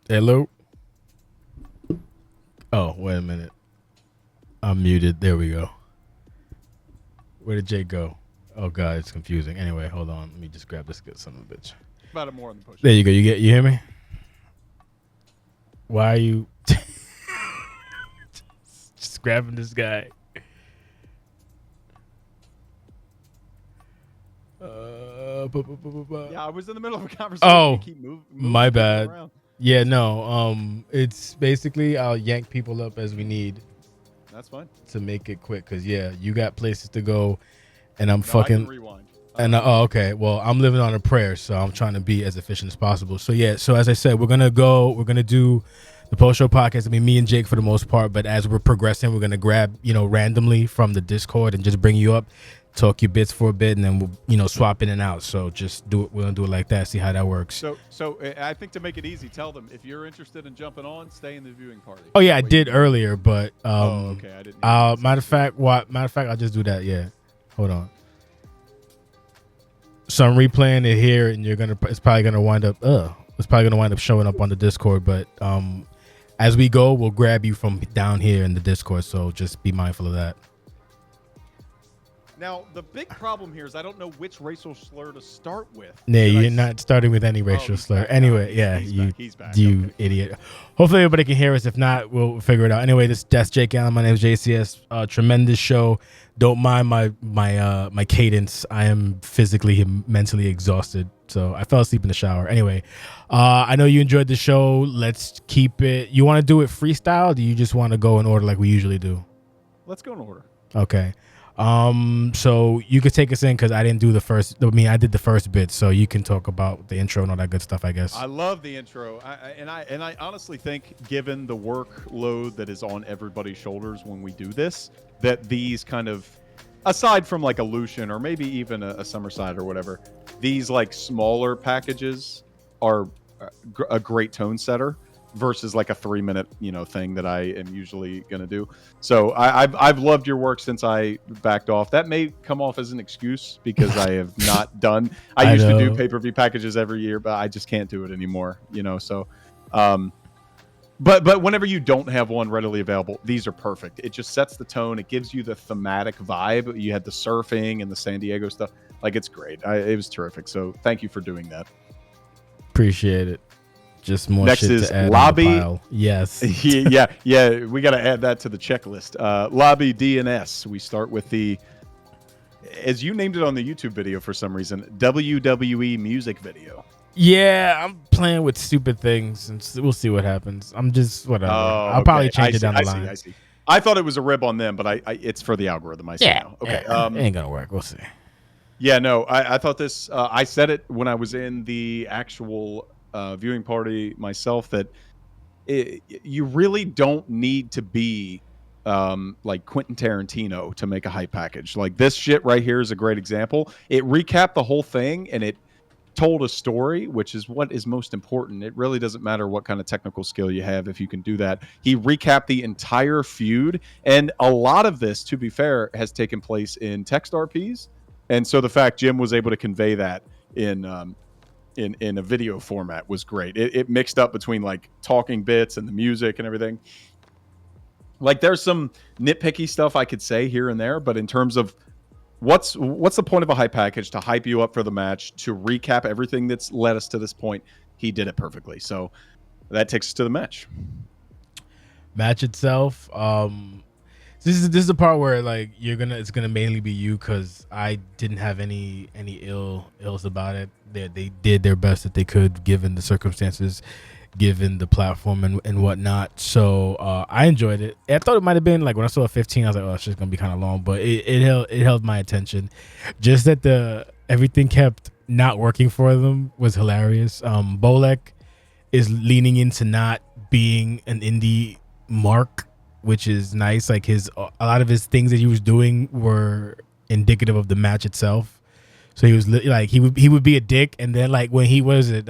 Hello. Oh, wait a minute. I'm muted. There we go. Where did Jake go? Oh god, it's confusing. Anyway, hold on. Let me just grab this good son of a bitch. About it more on the push. There you go. You hear me? Why are you just grabbing this guy? Yeah, I was in the middle of a conversation. Oh, you keep moving my people bad. around. Yeah, no. It's basically I'll yank people up as we need. That's fine. To make it quick, because yeah, you got places to go, and I'm I fucking. can rewind. Oh, okay. Well, I'm living on a prayer, so I'm trying to be as efficient as possible. So yeah, so as I said, we're gonna do the post show podcast. I mean, me and Jake for the most part, but as we're progressing, we're gonna grab randomly from the Discord and just bring you up, talk your bits for a bit, and then we'll swap in and out. So just do it. We're gonna do it like that. See how that works. So I think to make it easy, tell them if you're interested in jumping on, stay in the viewing party. Oh yeah, I did earlier, but okay, I didn't. Matter of fact, I'll just do that. Yeah, hold on. So I'm replaying it here, and it's probably gonna wind up showing up on the Discord. But as we go, we'll grab you from down here in the Discord. So just be mindful of that. Now the big problem here is I don't know which racial slur to start with. Yeah, you're not starting with any racial slur. Anyway, he's back. You idiot. Hopefully everybody can hear us. If not, we'll figure it out. Anyway, that's Jake Allen. My name is JCS. Tremendous show. Don't mind my cadence. I am physically and mentally exhausted, so I fell asleep in the shower. Anyway, I know you enjoyed the show. Let's keep it. You want to do it freestyle? Or do you just want to go in order like we usually do? Let's go in order. Okay. So you could take us in because I didn't do the first. I mean, I did the first bit, so you can talk about the intro and all that good stuff, I guess. I love the intro, I honestly think, given the workload that is on everybody's shoulders when we do this, that these kind of, aside from like a Lucian or maybe even a Summerside or whatever, these like smaller packages are a great tone setter versus like a 3-minute thing that I am usually gonna do. So I've loved your work since I backed off. That may come off as an excuse because I have not done. I used to do pay-per-view packages every year, but I just can't do it anymore. So, but whenever you don't have one readily available, these are perfect. It just sets the tone. It gives you the thematic vibe. You had the surfing and the San Diego stuff. Like, it's great. It was terrific. So thank you for doing that. Appreciate it. Just more next shit is to add lobby. On the pile. Yes. yeah. We got to add that to the checklist. Lobby DNS. We start with the, as you named it on the YouTube video for some reason, WWE music video. Yeah, I'm playing with stupid things, and we'll see what happens. I'm just whatever. I'll probably change it down the line. I see. I thought it was a rib on them, but it's for the algorithm. I see now. Okay. It ain't gonna work. We'll see. Yeah, no. I thought this. I said it when I was in the actual viewing party myself that you really don't need to be like Quentin Tarantino to make a hype package. Like, this shit right here is a great example. It recapped the whole thing and it told a story, which is what is most important. It really doesn't matter what kind of technical skill you have if you can do that. He recapped the entire feud, and a lot of this, to be fair, has taken place in text RPs. And so the fact Jim was able to convey that in a video format was great. It mixed up between like talking bits and the music and everything. Like, there's some nitpicky stuff I could say here and there, but in terms of what's the point of a hype package? To hype you up for the match, to recap everything that's led us to this point. He did it perfectly. So that takes us to the match. Match itself. This is the part where like it's gonna mainly be you, because I didn't have any ills about it. They did their best that they could given the circumstances, given the platform and whatnot. So I enjoyed it. I thought it might have been like, when I saw 15, I was like, oh, it's just gonna be kind of long, but it held my attention. Just that everything kept not working for them was hilarious. Bolek is leaning into not being an indie mark, which is nice. Like, a lot of his things that he was doing were indicative of the match itself. So he was like, he would be a dick, and then like when he was at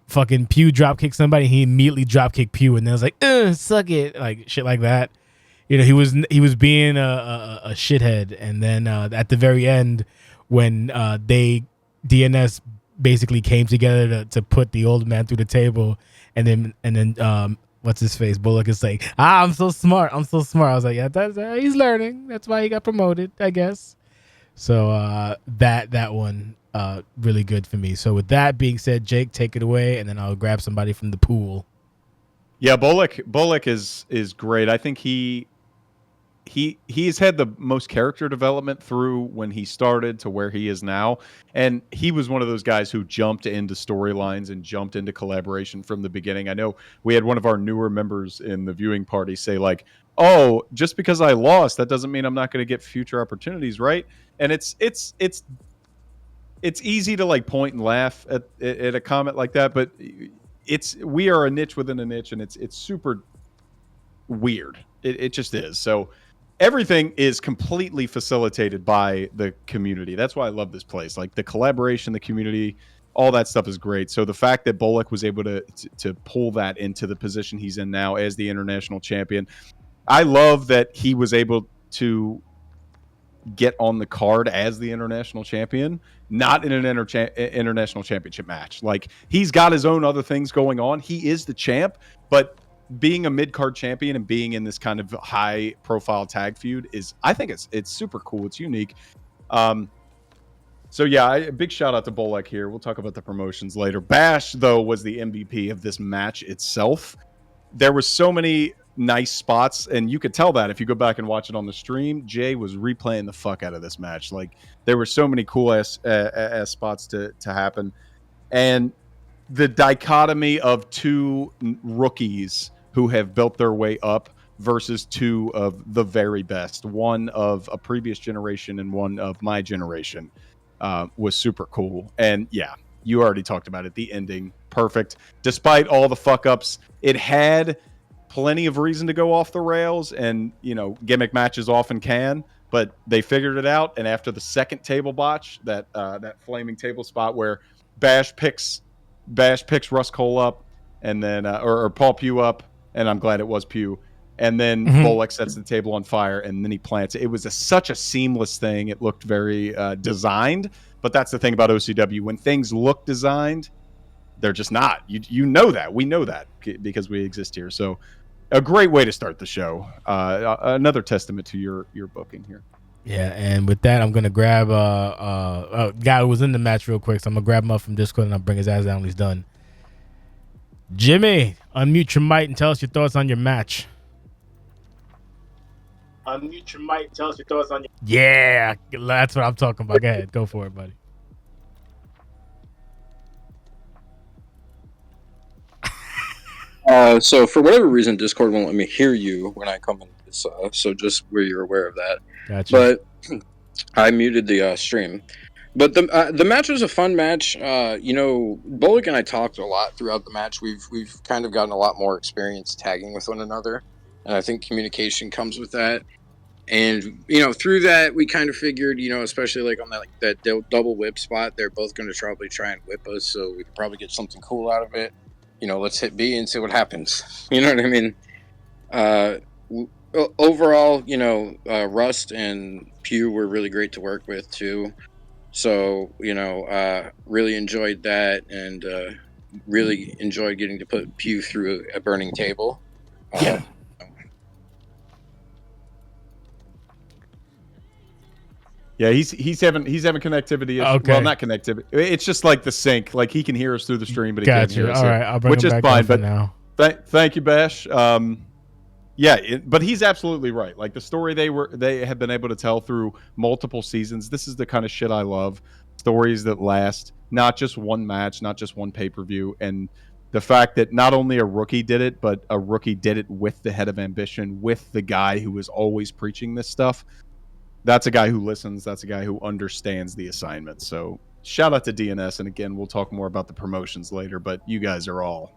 fucking Pew dropkick somebody, he immediately dropkick Pew, and then was like, suck it, like shit like that. He was being a shithead, and then at the very end when DNS basically came together to put the old man through the table, and then what's his face Bullock is like, I'm so smart, I'm so smart. I was like, yeah, that's he's learning. That's why he got promoted, I guess. So that one really good for me. So with that being said, Jake, take it away, and then I'll grab somebody from the pool. Yeah, Bullock is great. I think he's had the most character development through when he started to where he is now, and he was one of those guys who jumped into storylines and jumped into collaboration from the beginning. I know we had one of our newer members in the viewing party say like, "Oh, just because I lost, that doesn't mean I'm not going to get future opportunities, right?" And it's easy to like point and laugh at a comment like that, but we are a niche within a niche, and it's super weird. It just is. So everything is completely facilitated by the community. That's why I love this place. Like the collaboration, the community, all that stuff is great. So the fact that Bullock was able to pull that into the position he's in now as the international champion, I love that he was able to get on the card as the international champion, not in an international championship match. Like he's got his own other things going on. He is the champ, but being a mid card champion and being in this kind of high profile tag feud is, I think it's super cool. It's unique. So yeah, a big shout out to Bolek here. We'll talk about the promotions later. Bash though was the MVP of this match itself. There were so many nice spots, and you could tell that if you go back and watch it on the stream. Jay was replaying the fuck out of this match. Like there were so many cool ass spots to happen, and the dichotomy of two rookies who have built their way up versus two of the very best, one of a previous generation and one of my generation, was super cool. And yeah, you already talked about it. The ending, perfect. Despite all the fuck ups, it had plenty of reason to go off the rails, and gimmick matches often can, but they figured it out. And after the second table botch, that flaming table spot where Bash picks Russ Cole up, and then or Paul Pugh up, and I'm glad it was Pugh. And then Bolek sets the table on fire, and then he plants it. It was such a seamless thing. It looked very designed, but that's the thing about OCW. When things look designed, they're just not. You know that. We know that because we exist here. So a great way to start the show. Another testament to your booking here. Yeah, and with that, I'm gonna grab a guy who was in the match real quick. So I'm gonna grab him up from Discord, and I'll bring his ass down when he's done. Jimmy, unmute your mic and tell us your thoughts on your match. Unmute your mic and tell us your thoughts on your. Yeah, that's what I'm talking about. Go ahead, go for it, buddy. So for whatever reason, Discord won't let me hear you when I come in this, so just where you're aware of that. Gotcha. But I muted the stream. But the match was a fun match. Bullock and I talked a lot throughout the match. We've kind of gotten a lot more experience tagging with one another, and I think communication comes with that. And through that, we kind of figured, especially like on that double whip spot, they're both going to probably try and whip us, so we could probably get something cool out of it. Let's hit B and see what happens. You know what I mean? Overall, Rust and Pew were really great to work with too. So, really enjoyed that, and really enjoyed getting to put Pew through a burning table. Yeah. Yeah, he's having connectivity issues. Okay. Well, not connectivity. It's just like the sync. Like he can hear us through the stream, but he can't hear us. All right, I'll bring him back on for now. Thank you, Bash. But he's absolutely right. Like the story they have been able to tell through multiple seasons. This is the kind of shit I love. Stories that last, not just one match, not just one pay-per-view. And the fact that not only a rookie did it, but a rookie did it with the head of ambition, with the guy who was always preaching this stuff. That's a guy who listens. That's a guy who understands the assignment. So shout out to DNS. And again, we'll talk more about the promotions later, but you guys are all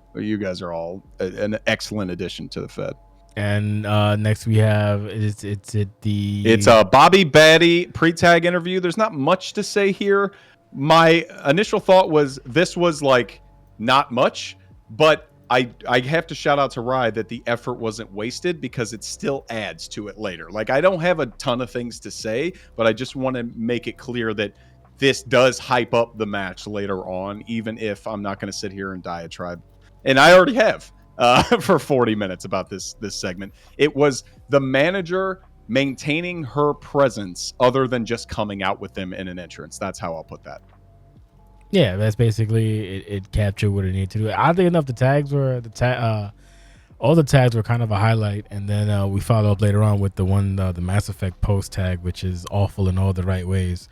an excellent addition to the Fed. And next we have it's a Bobby Batty pre-tag interview. There's not much to say here. My initial thought was this was like not much, but I have to shout out to Riot that the effort wasn't wasted because it still adds to it later. Like I don't have a ton of things to say, but I just want to make it clear that this does hype up the match later on, even if I'm not going to sit here and diatribe, and I already have for 40 minutes about this segment. It was the manager maintaining her presence other than just coming out with them in an entrance. That's how I'll put that. Yeah, that's basically it captured what it needed to do. Oddly enough, the tags were all the tags were kind of a highlight, and then we follow up later on with the the Mass Effect post tag, which is awful in all the right ways.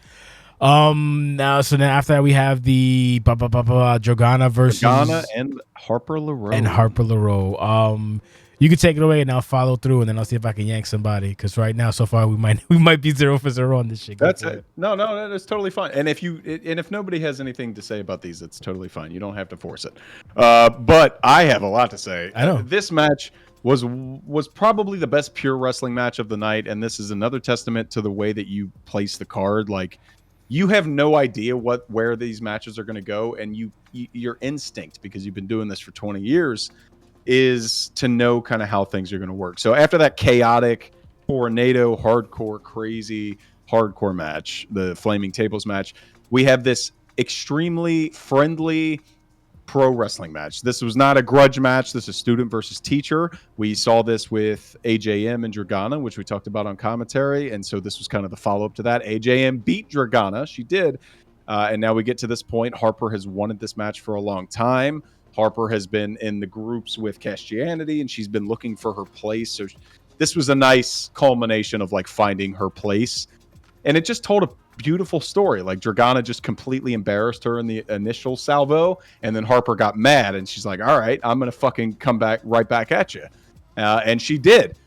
Now, so then after that we have the Dragana versus Dragana and Harper LaRoe. You can take it away and I'll follow through, and then I'll see if I can yank somebody, because right now so far we might be 0 for 0 on this shit. That's it. No, that's totally fine. And if nobody has anything to say about these, it's totally fine. You don't have to force it. But I have a lot to say. I know this match was probably the best pure wrestling match of the night, and this is another testament to the way that you place the card. Like, you have no idea where these matches are going to go, and your instinct, because you've been doing this for 20 years, is to know kind of how things are going to work. So after that chaotic, tornado, hardcore, crazy, hardcore match, the Flaming Tables match, we have this extremely friendly pro wrestling match. This was not a grudge match. This is student versus teacher. We saw this with AJM and Dragana, which we talked about on commentary. And so this was kind of the follow-up to that. AJM beat Dragana. She did. And now we get to this point. Harper has wanted this match for a long time. Harper has been in the groups with Christianity, and she's been looking for her place. So this was a nice culmination of like finding her place. And it just told a beautiful story. Like, Dragana just completely embarrassed her in the initial salvo, and then Harper got mad, and she's like, all right, I'm going to fucking come back right back at you. And she did.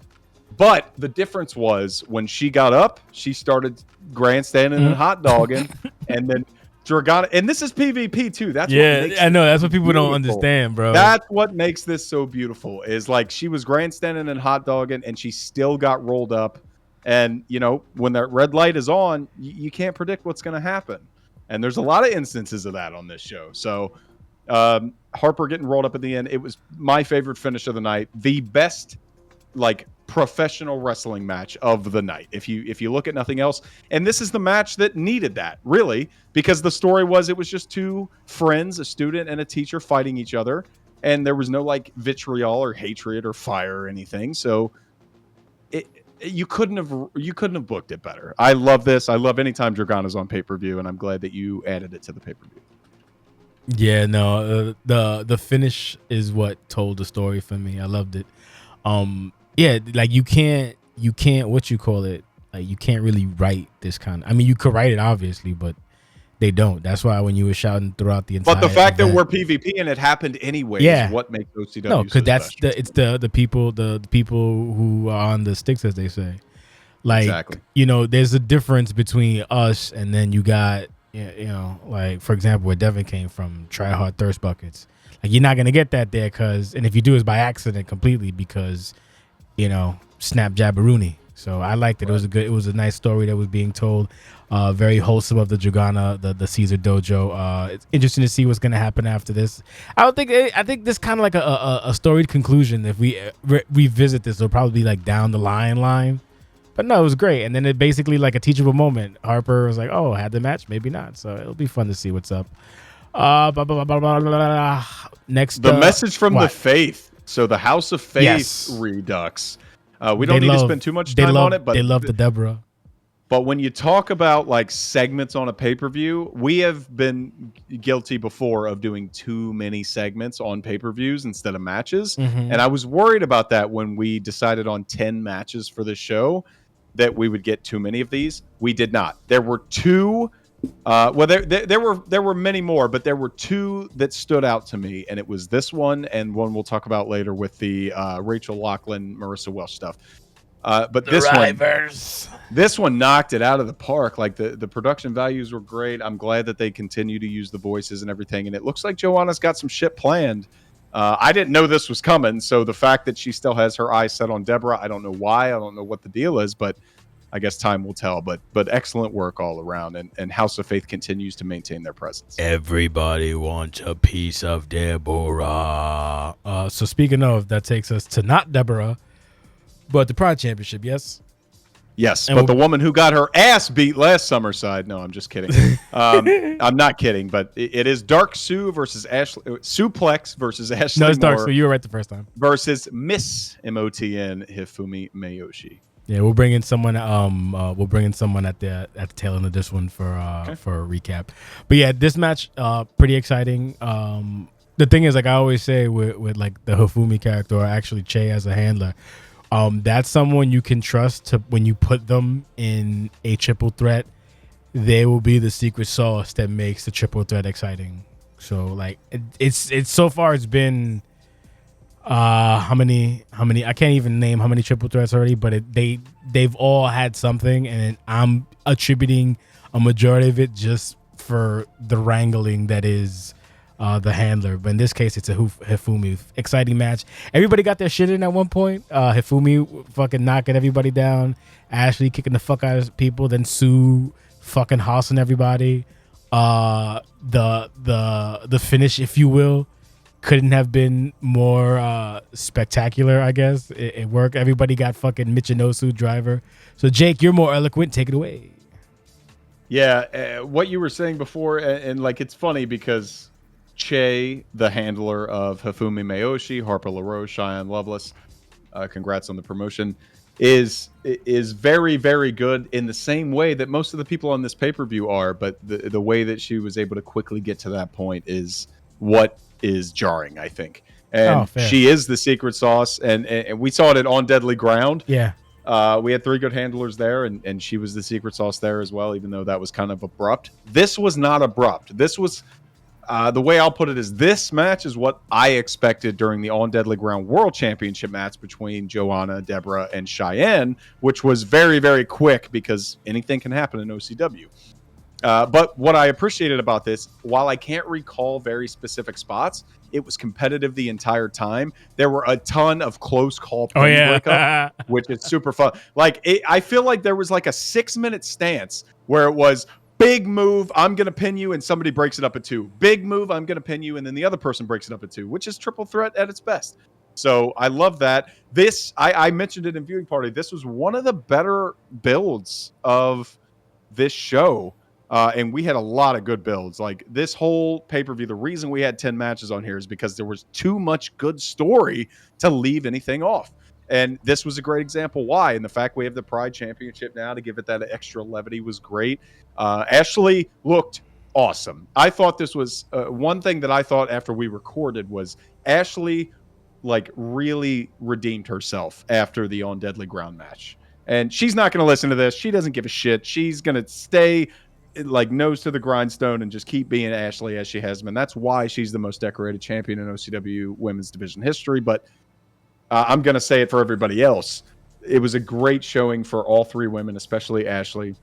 But the difference was, when she got up, she started grandstanding and hot dogging, and then Dragana, and this is PvP too. That's what makes I know. That's what people beautiful. don't understand, bro. That's what makes this so beautiful. Is like, she was grandstanding and hot dogging, and she still got rolled up. And you know, when that red light is on, you can't predict what's going to happen. And there's a lot of instances of that on this show. So Harper getting rolled up at the end, it was my favorite finish of the night. The best, like, professional wrestling match of the night, if you look at nothing else. And this is the match that needed that, really, because the story was, it was just two friends, a student and a teacher, fighting each other, and there was no like vitriol or hatred or fire or anything. So you couldn't have booked it better. I love this. I love anytime Dragana's on pay-per-view, and I'm glad that you added it to the pay-per-view. Yeah, no, the finish is what told the story for me. I loved it. Yeah, like you can't what you call it, like, you can't really write this kind of, I mean, you could write it obviously, but they don't. That's why when you were shouting throughout the entire But the fact event, that we're PvP and it happened anyway, is what makes OCW no, because that's special. it's the people who are on the sticks, as they say. Like, exactly. You know, there's a difference between us and then you got, you know, like, for example, where Devin came from, Try Hard Thirst Buckets. Like, you're not gonna get that there, and if you do, it's by accident completely, because, you know, snap jabberoonie. So I liked it. Right. It was a nice story that was being told. Very wholesome of the Dragana, the Caesar Dojo. It's interesting to see what's going to happen after this. I think this kind of like a storied conclusion. If we revisit this, it'll probably be like down the line. But no, it was great. And then it basically like a teachable moment. Harper was like, oh, had the match? Maybe not. So it'll be fun to see what's up. Next, the message from the Faith. So the House of Faith Redux. We don't need to spend too much time on it, but they love the Deborah. But when you talk about like segments on a pay-per-view, we have been guilty before of doing too many segments on pay-per-views instead of matches. Mm-hmm. And I was worried about that when we decided on 10 matches for the show, that we would get too many of these. We did not. There were two. There were many more, but there were two that stood out to me, and it was this one and one we'll talk about later with the Rachel Lachlan, Marissa Welsh stuff. But this one knocked it out of the park. Like, the production values were great. I'm glad that they continue to use the voices and everything, and it looks like Joanna's got some shit planned. I didn't know this was coming, so the fact that she still has her eyes set on Deborah, I don't know why. I don't know what the deal is, but I guess time will tell. But excellent work all around, and House of Faith continues to maintain their presence. Everybody wants a piece of Deborah. So speaking of, that takes us to not Deborah, but the Pride Championship, yes? Yes, And but the woman who got her ass beat last Summerside. No, I'm just kidding. I'm not kidding, but it is Dark Sue versus Ashley Suplex versus Ashley no, it's Dark. Moore So you were right the first time. versus Miss MOTN Hifumi Mayoshi. Yeah, we'll bring in someone. We'll bring in someone at the tail end of this one for a recap. But yeah, this match, pretty exciting. The thing is, like I always say, with like the Hifumi character, or actually Che as a handler, that's someone you can trust to when you put them in a triple threat. They will be the secret sauce that makes the triple threat exciting. So like it's so far it's been. How many I can't even name how many triple threats already, but they've all had something, and I'm attributing a majority of it just for the wrangling that is the handler. But in this case, it's a Hifumi exciting match. Everybody got their shit in at one point. Hifumi fucking knocking everybody down, Ashley kicking the fuck out of people, then Sue fucking hossing everybody. The finish, if you will, couldn't have been more spectacular, I guess. It worked. Everybody got fucking Michinosu driver. So, Jake, you're more eloquent. Take it away. Yeah, what you were saying before, and like it's funny because Che, the handler of Hifumi Mayoshi, Harper LaRose, Cheyenne Loveless, congrats on the promotion, is very, very good in the same way that most of the people on this pay-per-view are, but the way that she was able to quickly get to that point is what is jarring, I think. And she is the secret sauce, and we saw it On Deadly Ground. Yeah. We had 3 good handlers there, and she was the secret sauce there as well, even though that was kind of abrupt. This was not abrupt. This was, the way I'll put it is, this match is what I expected during the On Deadly Ground World Championship match between Joanna, Deborah, and Cheyenne, which was very, very quick because anything can happen in OCW. But what I appreciated about this, while I can't recall very specific spots, it was competitive the entire time. There were a ton of close call breakup, which is super fun. Like I feel like there was like a 6-minute stance where it was big move, I'm going to pin you, and somebody breaks it up at 2. Big move, I'm going to pin you, and then the other person breaks it up at 2, which is triple threat at its best. So I love that. This, I mentioned it in Viewing Party, this was one of the better builds of this show. And we had a lot of good builds. Like this whole pay-per-view, the reason we had 10 matches on here is because there was too much good story to leave anything off. And this was a great example why. And the fact we have the Pride Championship now to give it that extra levity was great. Ashley looked awesome. I thought this was one thing that I thought after we recorded was Ashley like really redeemed herself after the On Deadly Ground match. And she's not going to listen to this. She doesn't give a shit. She's going to stay like nose to the grindstone and just keep being Ashley as she has been. That's why she's the most decorated champion in OCW women's division history. But I'm going to say it for everybody else. It was a great showing for all 3 women, especially Ashley.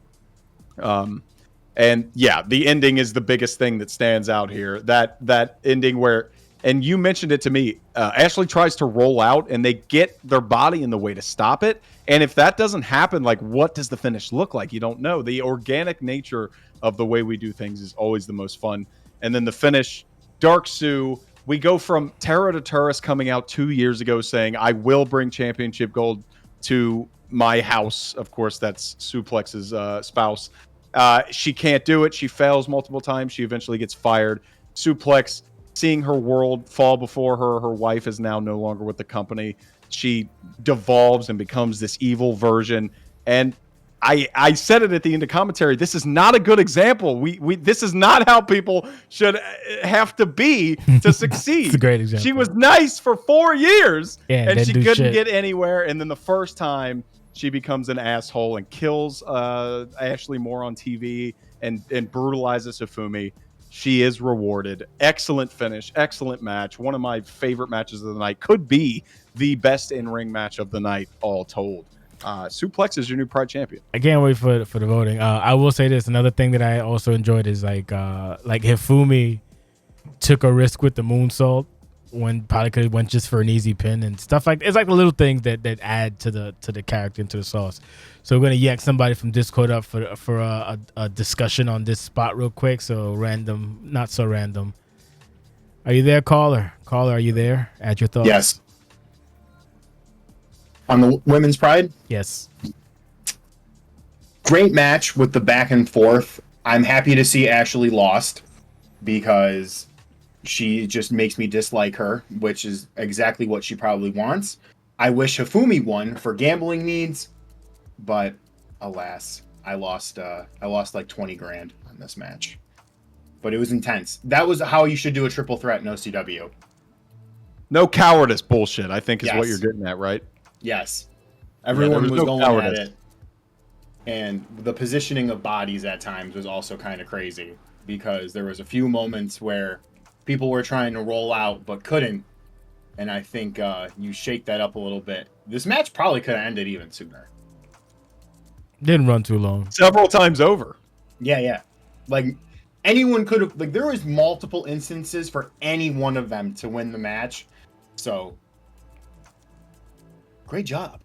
And yeah, the ending is the biggest thing that stands out here. That ending where, and you mentioned it to me, Ashley tries to roll out and they get their body in the way to stop it. And if that doesn't happen, like what does the finish look like? You don't know. The organic nature of the way we do things is always the most fun. And then the finish, Dark Sue, we go from Tara to Turris coming out 2 years ago saying, I will bring championship gold to my house. Of course, that's Suplex's spouse. She can't do it. She fails multiple times. She eventually gets fired. Suplex, seeing her world fall before her. Her wife is now no longer with the company. She devolves and becomes this evil version. And I said it at the end of commentary. This is not a good example. This is not how people should have to be to succeed. It's a great example. She was nice for 4 years and she couldn't shit. get anywhere. And then the first time she becomes an asshole and kills Ashley Moore on TV and brutalizes Hifumi. She is rewarded. Excellent finish. Excellent match. One of my favorite matches of the night. Could be the best in-ring match of the night, all told. Suplex is your new Pride champion. I can't wait for the voting. I will say this. Another thing that I also enjoyed is like Hifumi took a risk with the moonsault when probably could have went just for an easy pin and stuff like. It's like the little things that add to the character and to the sauce. So we're gonna yak somebody from Discord up for a discussion on this spot real quick. So random, not so random. Are you there, caller? Caller, are you there? Add your thoughts. Yes. On the women's Pride? Yes. Great match with the back and forth. I'm happy to see Ashley lost because she just makes me dislike her, which is exactly what she probably wants. I wish Hifumi won for gambling needs, but alas, I lost like 20 grand on this match. But it was intense. That was how you should do a triple threat in OCW. No cowardice bullshit, I think is Yes. what you're getting at, right? Yes. Everyone was no going cowardice. at it. And the positioning of bodies at times was also kind of crazy because there was a few moments where people were trying to roll out but couldn't. And I think you shake that up a little bit. This match probably could have ended even sooner. Didn't run too long. Several times over. Yeah. Like, anyone could have... Like, there was multiple instances for any one of them to win the match. So, great job.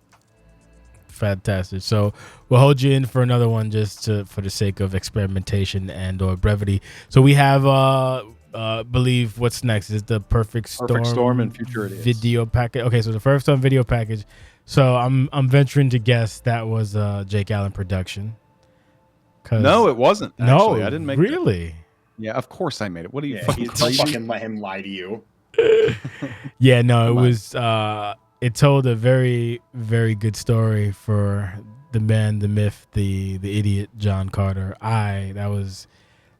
Fantastic. So we'll hold you in for another one just for the sake of experimentation and or brevity. So we have believe what's next is the Perfect Storm and Future Idiots video package. Okay, so the Perfect Storm video package. So I'm venturing to guess that was Jake Allen production. No, it wasn't. No, actually. I didn't make really. it. Yeah, of course I made it. What are you Yeah, fucking don't crazy? fucking let him lie to you. Yeah, no, Come it on. was it told a very, very good story for the man, the myth, the idiot John Carter. That was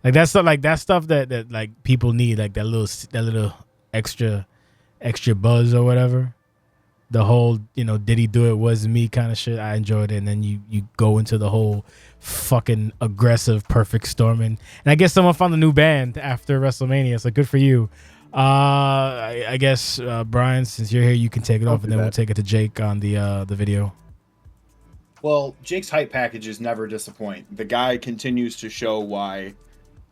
like that stuff that like people need, like that little extra buzz or whatever. The whole, did he do it, was me kind of shit. I enjoyed it. And then you go into the whole fucking aggressive Perfect Storm. And I guess someone found a new band after WrestleMania. So good for you. I guess, Brian, since you're here, you can take it off, and then we'll take it to Jake on the video. Well, Jake's hype packages never disappoint. The guy continues to show why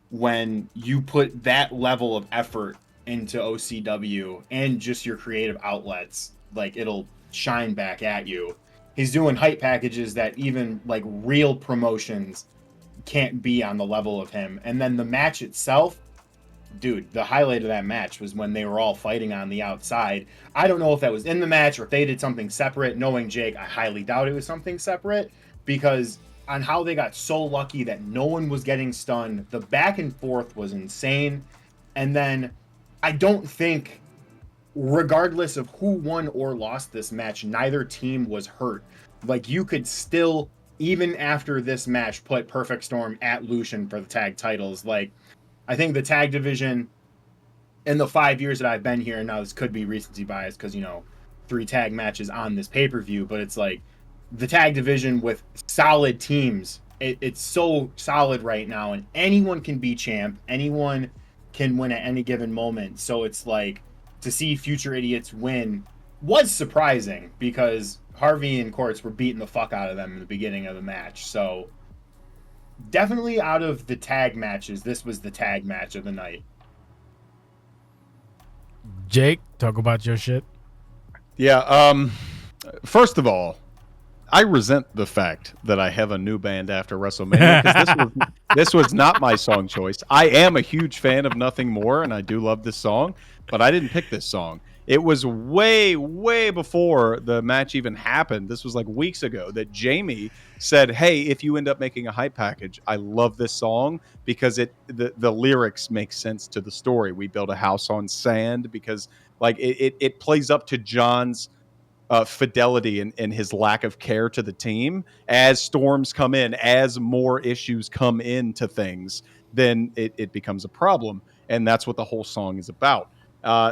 when you put that level of effort into OCW and just your creative outlets, like, it'll shine back at you. He's doing hype packages that even like real promotions can't be on the level of him. And then the match itself, dude, the highlight of that match was when they were all fighting on the outside. I don't know if that was in the match or if they did something separate. Knowing Jake, I highly doubt it was something separate, because on how they got so lucky that no one was getting stunned, the back and forth was insane. And then I don't think, regardless of who won or lost this match, neither team was hurt. Like, you could still, even after this match, put Perfect Storm at Lucian for the tag titles. Like, I think the tag division in the 5 years that I've been here, and now this could be recency bias because, 3 tag matches on this pay-per-view, but it's like the tag division with solid teams, it's so solid right now, and anyone can be champ, anyone can win at any given moment. So it's like, to see Future Idiots win was surprising because Harvey and Quartz were beating the fuck out of them in the beginning of the match. So definitely out of the tag matches, this was the tag match of the night. Jake, talk about your shit. Yeah. First of all, I resent the fact that I have a new band after WrestleMania, because this was not my song choice. I am a huge fan of Nothing More, and I do love this song, but I didn't pick this song. It was way, way before the match even happened. This was like weeks ago that Jamie said, hey, if you end up making a hype package, I love this song because the lyrics make sense to the story. We build a house on sand because like it plays up to John's fidelity and his lack of care to the team. As storms come in, as more issues come into things, then it becomes a problem. And that's what the whole song is about.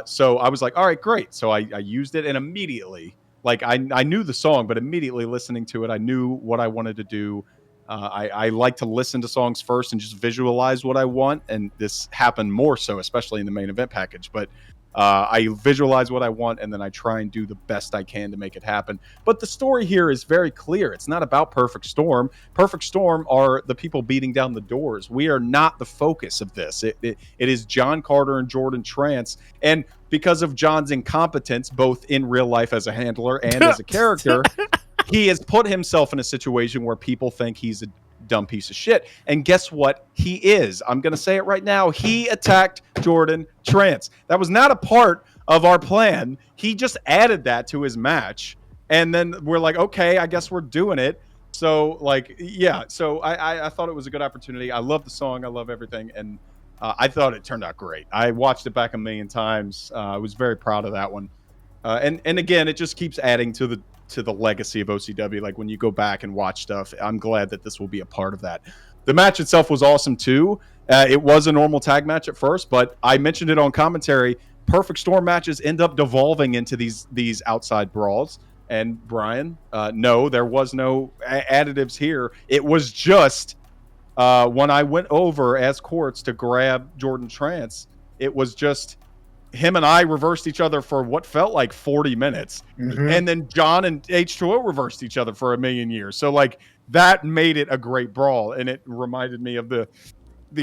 So I was like, all right, great. So I used it, and immediately, like I knew the song, but immediately listening to it, I knew what I wanted to do. I like to listen to songs first and just visualize what I want. And this happened more so, especially in the main event package. But I visualize what I want, and then I try and do the best I can to make it happen. But the story here is very clear. It's not about Perfect Storm. Perfect Storm are the people beating down the doors. We are not the focus of this. It is John Carter and Jordan Trance. And because of John's incompetence, both in real life as a handler and as a character, he has put himself in a situation where people think he's a dumb piece of shit. And guess what? He is. I'm going to say it right now. He attacked Jordan Trance. That was not a part of our plan. He just added that to his match. And then we're like, okay, I guess we're doing it. So like, yeah. So I thought it was a good opportunity. I love the song. I love everything, and I thought it turned out great. I watched it back a million times. I was very proud of that one. And again, it just keeps adding to the legacy of OCW. Like when you go back and watch stuff, I'm glad that this will be a part of that. The match itself was awesome too. It was a normal tag match at first, but I mentioned it on commentary. Perfect Storm matches end up devolving into these outside brawls. And Brian, no, there was no additives here. It was just when I went over as Quartz to grab Jordan Trance, it was just him and I reversed each other for what felt like 40 minutes. Mhm. And then John and H2O reversed each other for a million years. So like that made it a great brawl. And it reminded me of the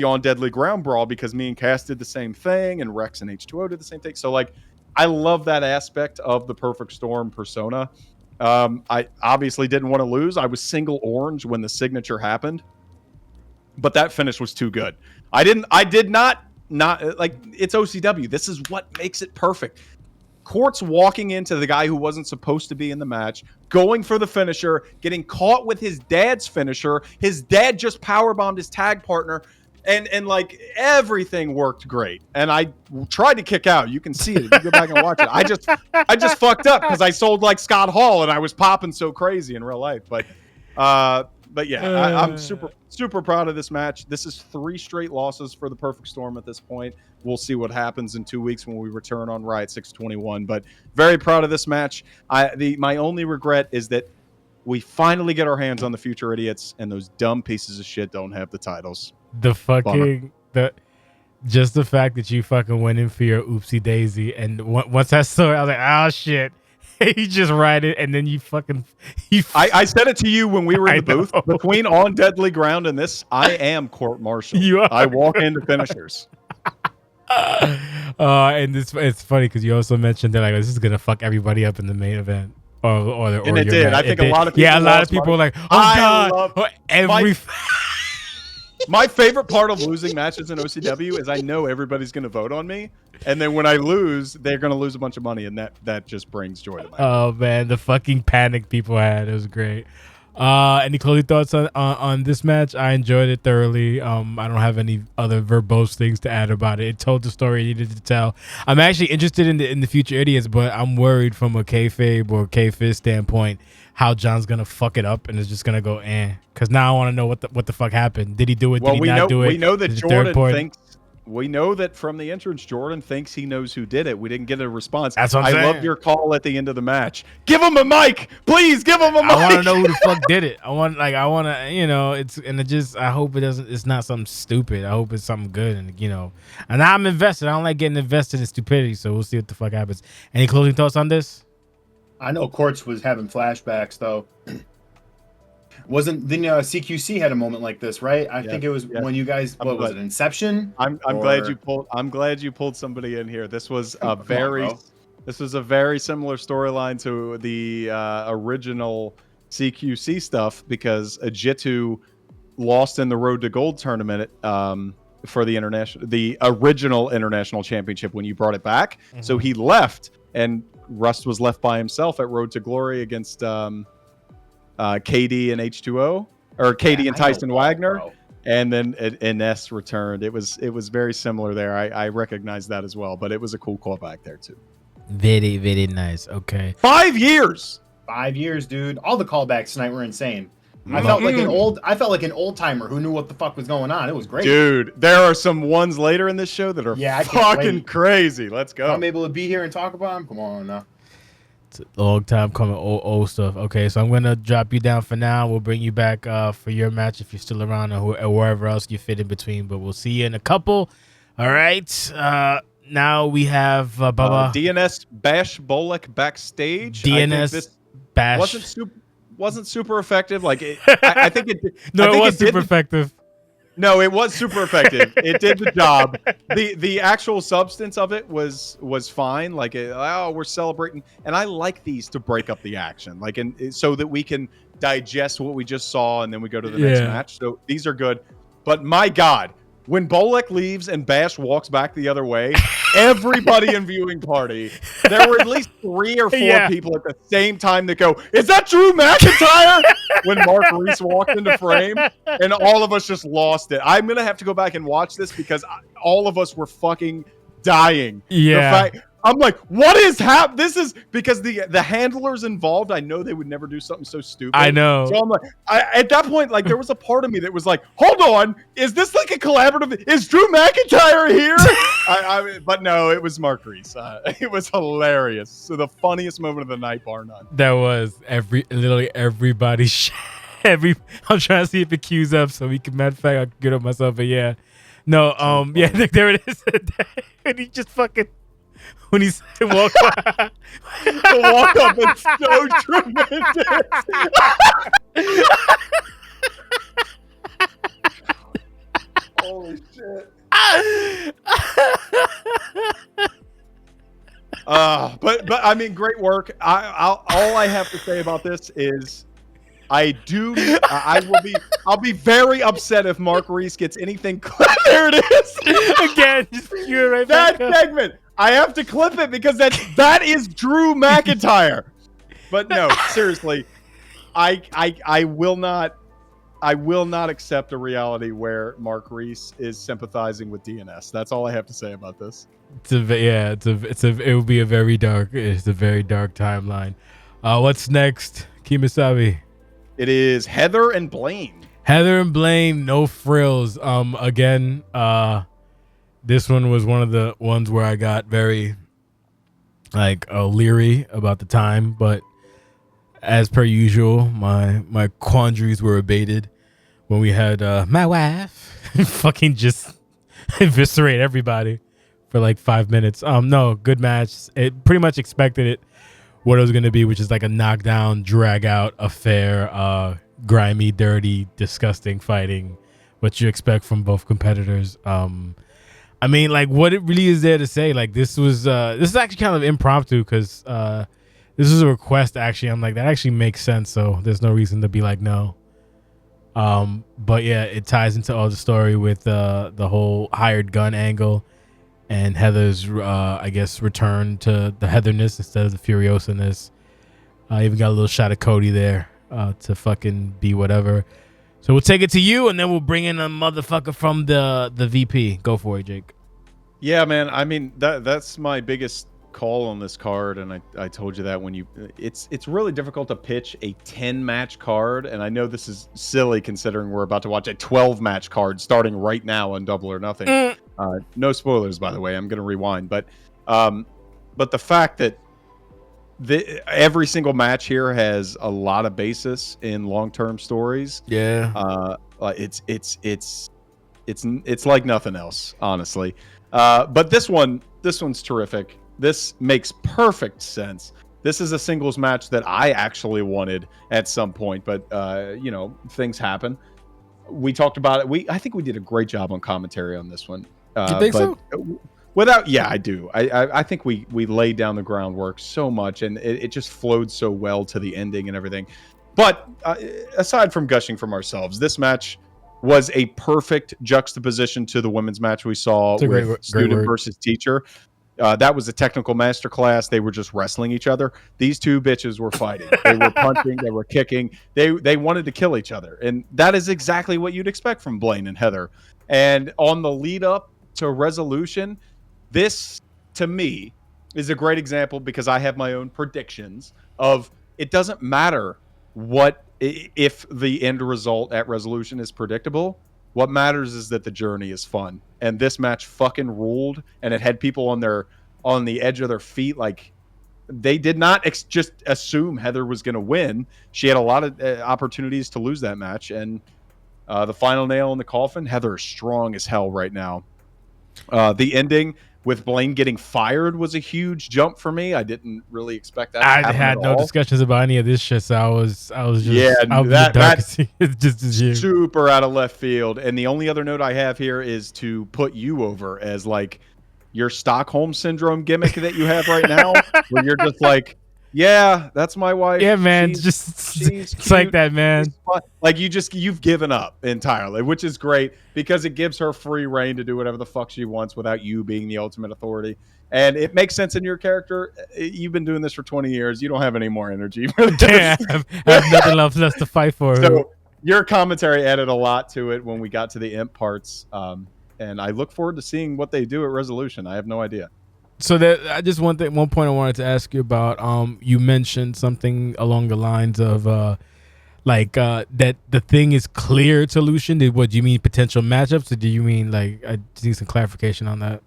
On Deadly Ground brawl because me and Cass did the same thing and Rex and H2O did the same thing. So like I love that aspect of the Perfect Storm persona. I obviously didn't want to lose. I was single orange when the signature happened, but that finish was too good. I did not like, it's OCW. This is what makes it perfect. Quartz walking into the guy who wasn't supposed to be in the match, going for the finisher, getting caught with his dad's finisher. His dad just powerbombed his tag partner, and like everything worked great. And I tried to kick out. You can see it. You go back and watch it. I just fucked up because I sold like Scott Hall and I was popping so crazy in real life. But yeah, I'm super proud of this match. This is 3 straight losses for the Perfect Storm at this point. We'll see what happens in 2 weeks when we return on Riot 621. But very proud of this match. My only regret is that we finally get our hands on the Future Idiots, and those dumb pieces of shit don't have the titles. Just the fact that you fucking went in for your oopsie daisy, and once I saw it, I was like, oh shit. You just ride it, and then I said it to you when we were in the booth. Between On Deadly Ground and this, I am court martial. You are. I walk into finishers. And it's funny because you also mentioned that like this is gonna fuck everybody up in the main event, And it did. I think a lot of people. Yeah, a lot of people were like, oh god, My favorite part of losing matches in OCW is I know everybody's going to vote on me, and then when I lose, they're going to lose a bunch of money, and that just brings joy to my life. Oh man, the fucking panic people had, it was great. Any closing thoughts on this match? I enjoyed it thoroughly. I don't have any other verbose things to add about it. It told the story it needed to tell. I'm actually interested in the Future Idiots, but I'm worried from a kayfabe or kayfiz standpoint how John's gonna fuck it up and it's just gonna go because now I want to know what the fuck happened. Did he do it? Well, did he not do it? We know that Jordan thinks. We know that from the entrance, Jordan thinks he knows who did it. We didn't get a response. That's what I'm saying. I loved your call at the end of the match. Give him a mic, please. Give him a mic. I want to know who the fuck did it. I want to, I hope it's not something stupid. I hope it's something good, and I'm invested. I don't like getting invested in stupidity, so we'll see what the fuck happens. Any closing thoughts on this? I know Quartz was having flashbacks though. Wasn't then CQC had a moment like this, right? I think it was when you guys was it Inception? I'm glad you pulled somebody in here. This was a very similar storyline to the original CQC stuff because Jitu lost in the Road to Gold tournament for the original international championship when you brought it back. Mm-hmm. So he left and Rust was left by himself at Road to Glory against KD and H2O, or KD and Tyson Wagner, and then Ines returned. It was very similar there. I recognize that as well, but it was a cool callback there too. Very, very nice. Okay. 5 years. 5 years, dude. All the callbacks tonight were insane. I felt like an old timer who knew what the fuck was going on. It was great. Dude, there are some ones later in this show that are fucking crazy. Let's go. I'm able to be here and talk about them. Come on now. It's a long time coming, old stuff. Okay, so I'm gonna drop you down for now. We'll bring you back for your match if you're still around or wherever else you fit in between. But we'll see you in a couple. All right. Now we have Baba DNS Bash Bolek backstage. DNS Bash wasn't super effective. Like I think it. No, it was super effective. No, it was super effective. It did the job. The actual substance of it was fine. Like, we're celebrating, and I like these to break up the action, like, so that we can digest what we just saw, and then we go to the next match. So these are good. But my God, when Bolek leaves and Bash walks back the other way, everybody in viewing party, there were at least 3 or 4 people at the same time that go, "Is that Drew McIntyre?" when Mark Reese walked into frame, and all of us just lost it. I'm gonna have to go back and watch this because all of us were fucking dying. Yeah. I'm like, what is happening? This is because the handlers involved, I know they would never do something so stupid. I know. So I'm like, at that point, like, there was a part of me that was like, hold on, is this like a collaborative? Is Drew McIntyre here? But no, it was Mark Reese. It was hilarious. So the funniest moment of the night, bar none. That was literally everybody. I'm trying to see if it queues up so we can. Matter of fact, I can get up myself. But yeah, no. Yeah, there it is. And he just fucking. When he walk up, the walk up is so tremendous. Holy shit. But I mean, great work. All I have to say about this is I'll be very upset if Mark Reese gets anything. There it is. Again, just cue it right back that up. segment. I have to clip it because that is Drew McIntyre. But no, seriously, I will not accept a reality where Mark Reese is sympathizing with DNS. That's all I have to say about this. It will be a very dark timeline. What's next, Kimasabi? It is Heather and Blaine. Heather and Blaine, no frills. Again, this one was one of the ones where I got very leery about the time, but as per usual, my quandaries were abated when we had my wife fucking just eviscerate everybody for like 5 minutes. No, good match. It pretty much expected it what it was gonna be, which is like a knockdown, drag out affair, grimy, dirty, disgusting fighting, what you expect from both competitors. I mean, like, what it really is there to say? Like, this is actually kind of impromptu because this is a request. Actually, I'm like, that actually makes sense. So there's no reason to be like, no. But yeah, it ties into all the story with the whole hired gun angle and Heather's, I guess, return to the Heatherness instead of the Furiosaness. Even got a little shot of Cody there to fucking be whatever. So we'll take it to you, and then we'll bring in a motherfucker from the VP. Go for it, Jake. Yeah, man. I mean, that's my biggest call on this card, and I told you that when it's really difficult to pitch a 10-match card, and I know this is silly considering we're about to watch a 12-match card starting right now on Double or Nothing. No spoilers, by the way. I'm going to rewind, but the fact that every single match here has a lot of basis in long-term stories. Yeah. It's like nothing else, honestly. But this one's terrific. This makes perfect sense. This is a singles match that I actually wanted at some point, but things happen. We talked about it. I think we did a great job on commentary on this one. You think so? Yeah, I do. I think we laid down the groundwork so much, and it just flowed so well to the ending and everything. But aside from gushing from ourselves, this match was a perfect juxtaposition to the women's match we saw with student versus teacher. That was a technical masterclass. They were just wrestling each other. These two bitches were fighting. They were punching. They were kicking. They wanted to kill each other. And that is exactly what you'd expect from Blaine and Heather. And on the lead up to Resolution, this, to me, is a great example because I have my own predictions of it doesn't matter if the end result at Resolution is predictable. What matters is that the journey is fun. And this match fucking ruled, and it had people on the edge of their feet. Like, they did not just assume Heather was going to win. She had a lot of opportunities to lose that match. And the final nail in the coffin, Heather is strong as hell right now. The ending with Blaine getting fired was a huge jump for me. I didn't really expect that to happen. I had no discussions about any of this shit, so I was just that's just as you. Super out of left field. And the only other note I have here is to put you over as like your Stockholm syndrome gimmick that you have right now, where you're just like Yeah, that's my wife. Yeah, man. She's It's cute. like that, man. Like you've given up entirely, which is great because it gives her free reign to do whatever the fuck she wants without you being the ultimate authority. And it makes sense in your character. You've been doing this for 20 years. You don't have any more energy for this. Damn, I have nothing left to fight for. So your commentary added a lot to it when we got to the imp parts. And I look forward to seeing what they do at Resolution. I have no idea. So that I just one point I wanted to ask you about. You mentioned something along the lines of that the thing is clear to Lucian. What do you mean potential matchups, or do you mean like I just need some clarification on that?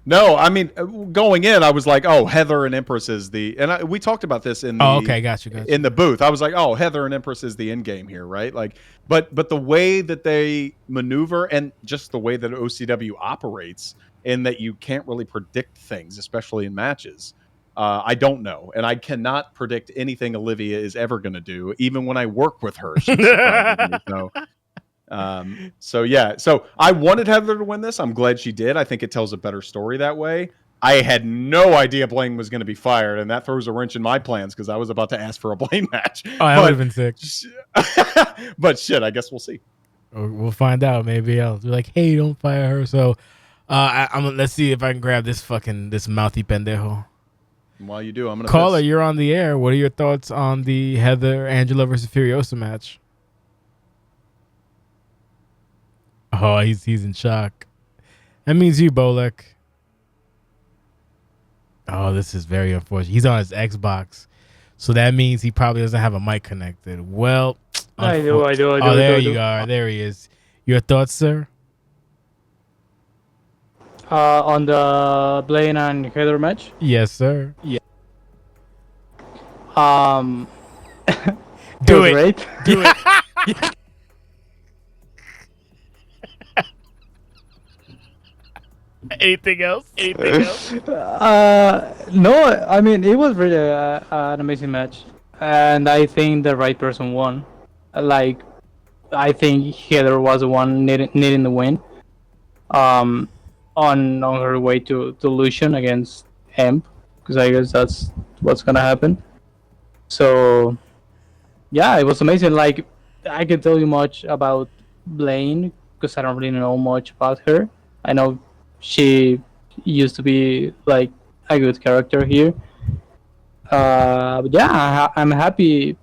No, I mean going in, I was like, "Oh, Heather and Empress is the," and we talked about this in the. Oh, okay, got you. In the booth. I was like, "Oh, Heather and Empress is the end game here, right?" Like, but the way that they maneuver and just the way that OCW operates, in that you can't really predict things, especially in matches. I don't know, and I cannot predict anything Olivia is ever going to do, even when I work with her. She surprises me. So yeah. So I wanted Heather to win this. I'm glad she did. I think it tells a better story that way. I had no idea Blaine was going to be fired, and that throws a wrench in my plans because I was about to ask for a Blaine match. Oh, that would have been sick. But shit, I guess we'll see. We'll find out. Maybe I'll be like, "Hey, don't fire her." So, let's see if I can grab this mouthy pendejo. And while you do, I'm gonna caller. You're on the air. What are your thoughts on the Heather Angela versus Furiosa match? Oh, he's in shock. That means you, Bolek. Oh, this is very unfortunate. He's on his Xbox, so that means he probably doesn't have a mic connected. Well, I do. Oh, there you are. There he is. Your thoughts, sir? On the Blaine and Heather match? Yes, sir. Yeah. Do it. Great. Do it. Anything else? No, I mean, it was really an amazing match. And I think the right person won. Like, I think Heather was the one needing the win. On her way to Lucian against Hemp. Because I guess that's what's going to happen. So, yeah, it was amazing. Like, I can tell you much about Blaine. Because I don't really know much about her. I know she used to be like a good character here. But yeah, I'm happy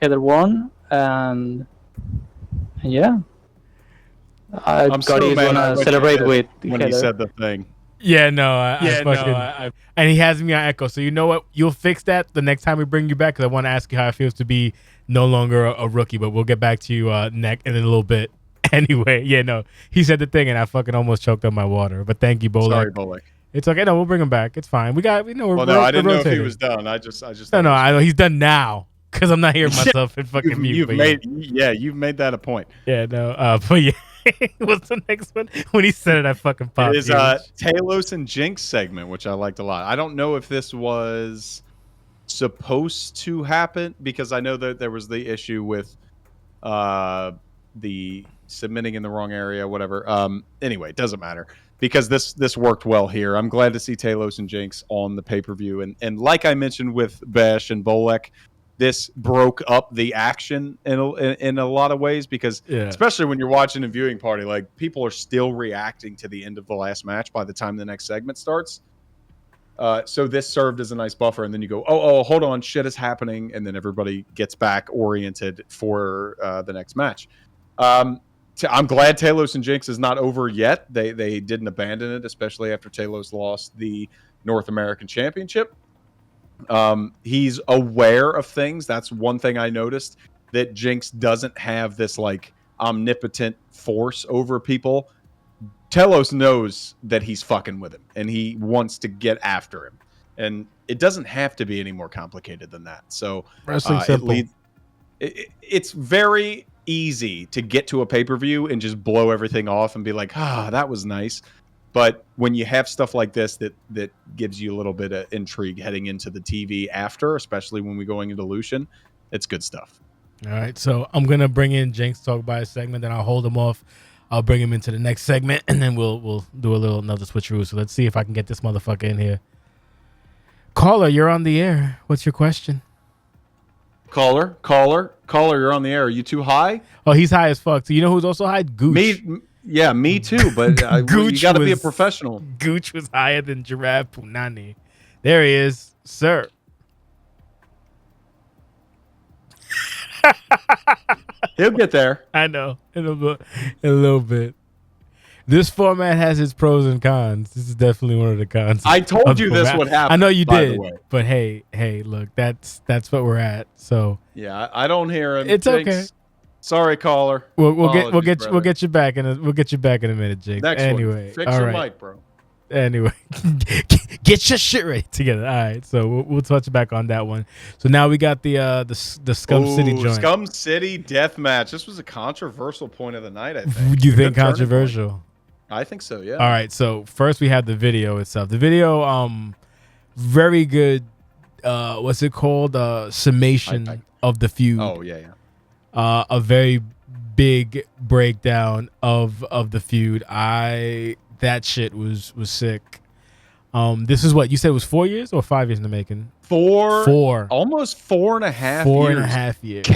Heather won, and yeah, I'm so Cody is gonna celebrate with when Heather. he said the thing. Yeah, no, and he has me on Echo. So you know what? You'll fix that the next time we bring you back because I want to ask you how it feels to be no longer a rookie. But we'll get back to you in a little bit. Anyway, yeah, no, he said the thing, and I fucking almost choked on my water. But thank you, Bolek. Sorry, Bolek. It's okay. No, we'll bring him back. It's fine. We know. Well, no, I didn't know if he was done. I just. No, I know he's done now because I'm not hearing myself in fucking mute. You've made that a point. Yeah, no, but yeah. What's the next one? When he said it, I fucking popped. It is Talos and Jinx segment, which I liked a lot. I don't know if this was supposed to happen because I know that there was the issue with the submitting in the wrong area, whatever. Anyway, it doesn't matter because this worked well here. I'm glad to see Talos and Jinx on the pay-per-view. And like I mentioned with Besh and Bolek, this broke up the action in a lot of ways because especially when you're watching a viewing party, like people are still reacting to the end of the last match by the time the next segment starts. So this served as a nice buffer. And then you go, oh, hold on, shit is happening. And then everybody gets back oriented for the next match. I'm glad Talos and Jinx is not over yet. They didn't abandon it, especially after Talos lost the North American Championship. He's aware of things. That's one thing I noticed, that Jinx doesn't have this like omnipotent force over people. Telos knows that he's fucking with him and he wants to get after him, and it doesn't have to be any more complicated than that. So it's very easy to get to a pay-per-view and just blow everything off and be like, that was nice. But when you have stuff like this that gives you a little bit of intrigue heading into the TV after, especially when we're going into Lucian, it's good stuff. All right, so I'm going to bring in Jinx talk by a segment, then I'll hold him off. I'll bring him into the next segment, and then we'll do another switcheroo. So let's see if I can get this motherfucker in here. Caller, you're on the air. What's your question? Caller, you're on the air. Are you too high? Oh, he's high as fuck. So you know who's also high? Gooch. Me too. But you got to be a professional. Gooch was higher than Giraffe Punani. There he is, sir. He'll get there. I know. In a little bit. This format has its pros and cons. This is definitely one of the cons. I told you this would happen. I know you by did. the way. But hey, look, that's what we're at. So yeah, I don't hear him. It's Jinx. okay. Sorry, caller. We'll get you back in a minute, Jake. Next anyway, one. Fix your mic, bro. Anyway, get your shit ready together. All right, so we'll touch back on that one. So now we got the Scum City joint. Scum City death match. This was a controversial point of the night. I think. Do you think controversial? I think so. Yeah. All right. So first we have the video itself. The video, very good. What's it called? Summation of the feud. Oh yeah. A very big breakdown of the feud. That shit was sick. This is what you said was 4 years or 5 years in the making? Four. Almost 4.5 years.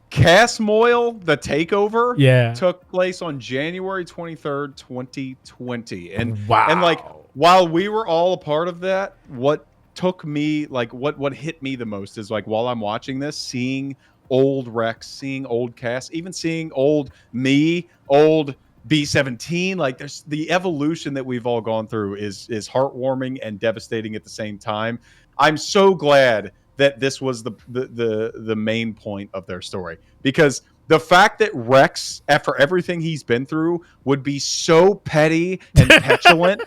Turmoil, the takeover, took place on January 23rd, 2020. And wow. And like while we were all a part of that, what took me like what hit me the most is like while I'm watching this, seeing old Rex, seeing old Cass, even seeing old me, old B17, like there's the evolution that we've all gone through is heartwarming and devastating at the same time. I'm so glad that this was the main point of their story, because the fact that Rex, after everything he's been through, would be so petty and petulant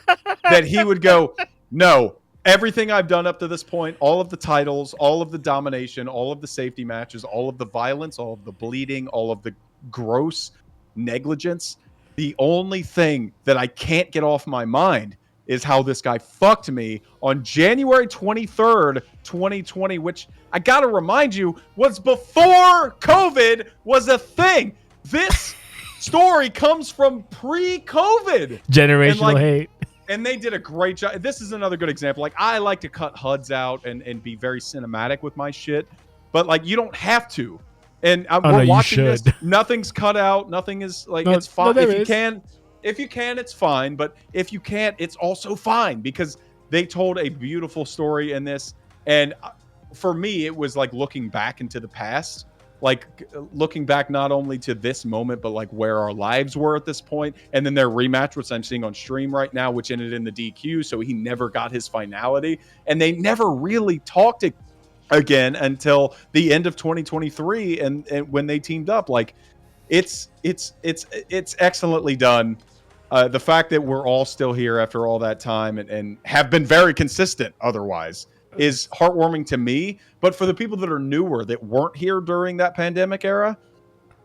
that he would go, no, everything I've done up to this point, all of the titles, all of the domination, all of the safety matches, all of the violence, all of the bleeding, all of the gross negligence, the only thing that I can't get off my mind is how this guy fucked me on January 23rd, 2020, which I got to remind you was before COVID was a thing. This story comes from pre-COVID. Generational hate. And they did a great job. This is another good example. Like, I like to cut HUDs out and be very cinematic with my shit, but like, you don't have to. And we're watching this. Nothing's cut out. Nothing is like, it's fine. If you can, it's fine. But if you can't, it's also fine, because they told a beautiful story in this. And for me, it was like looking back into the past, like looking back not only to this moment, but like where our lives were at this point. And then their rematch, which I'm seeing on stream right now, which ended in the DQ. So he never got his finality. And they never really talked again until the end of 2023. And when they teamed up, like it's excellently done. The fact that we're all still here after all that time and have been very consistent otherwise is heartwarming to me. But for the people that are newer, that weren't here during that pandemic era,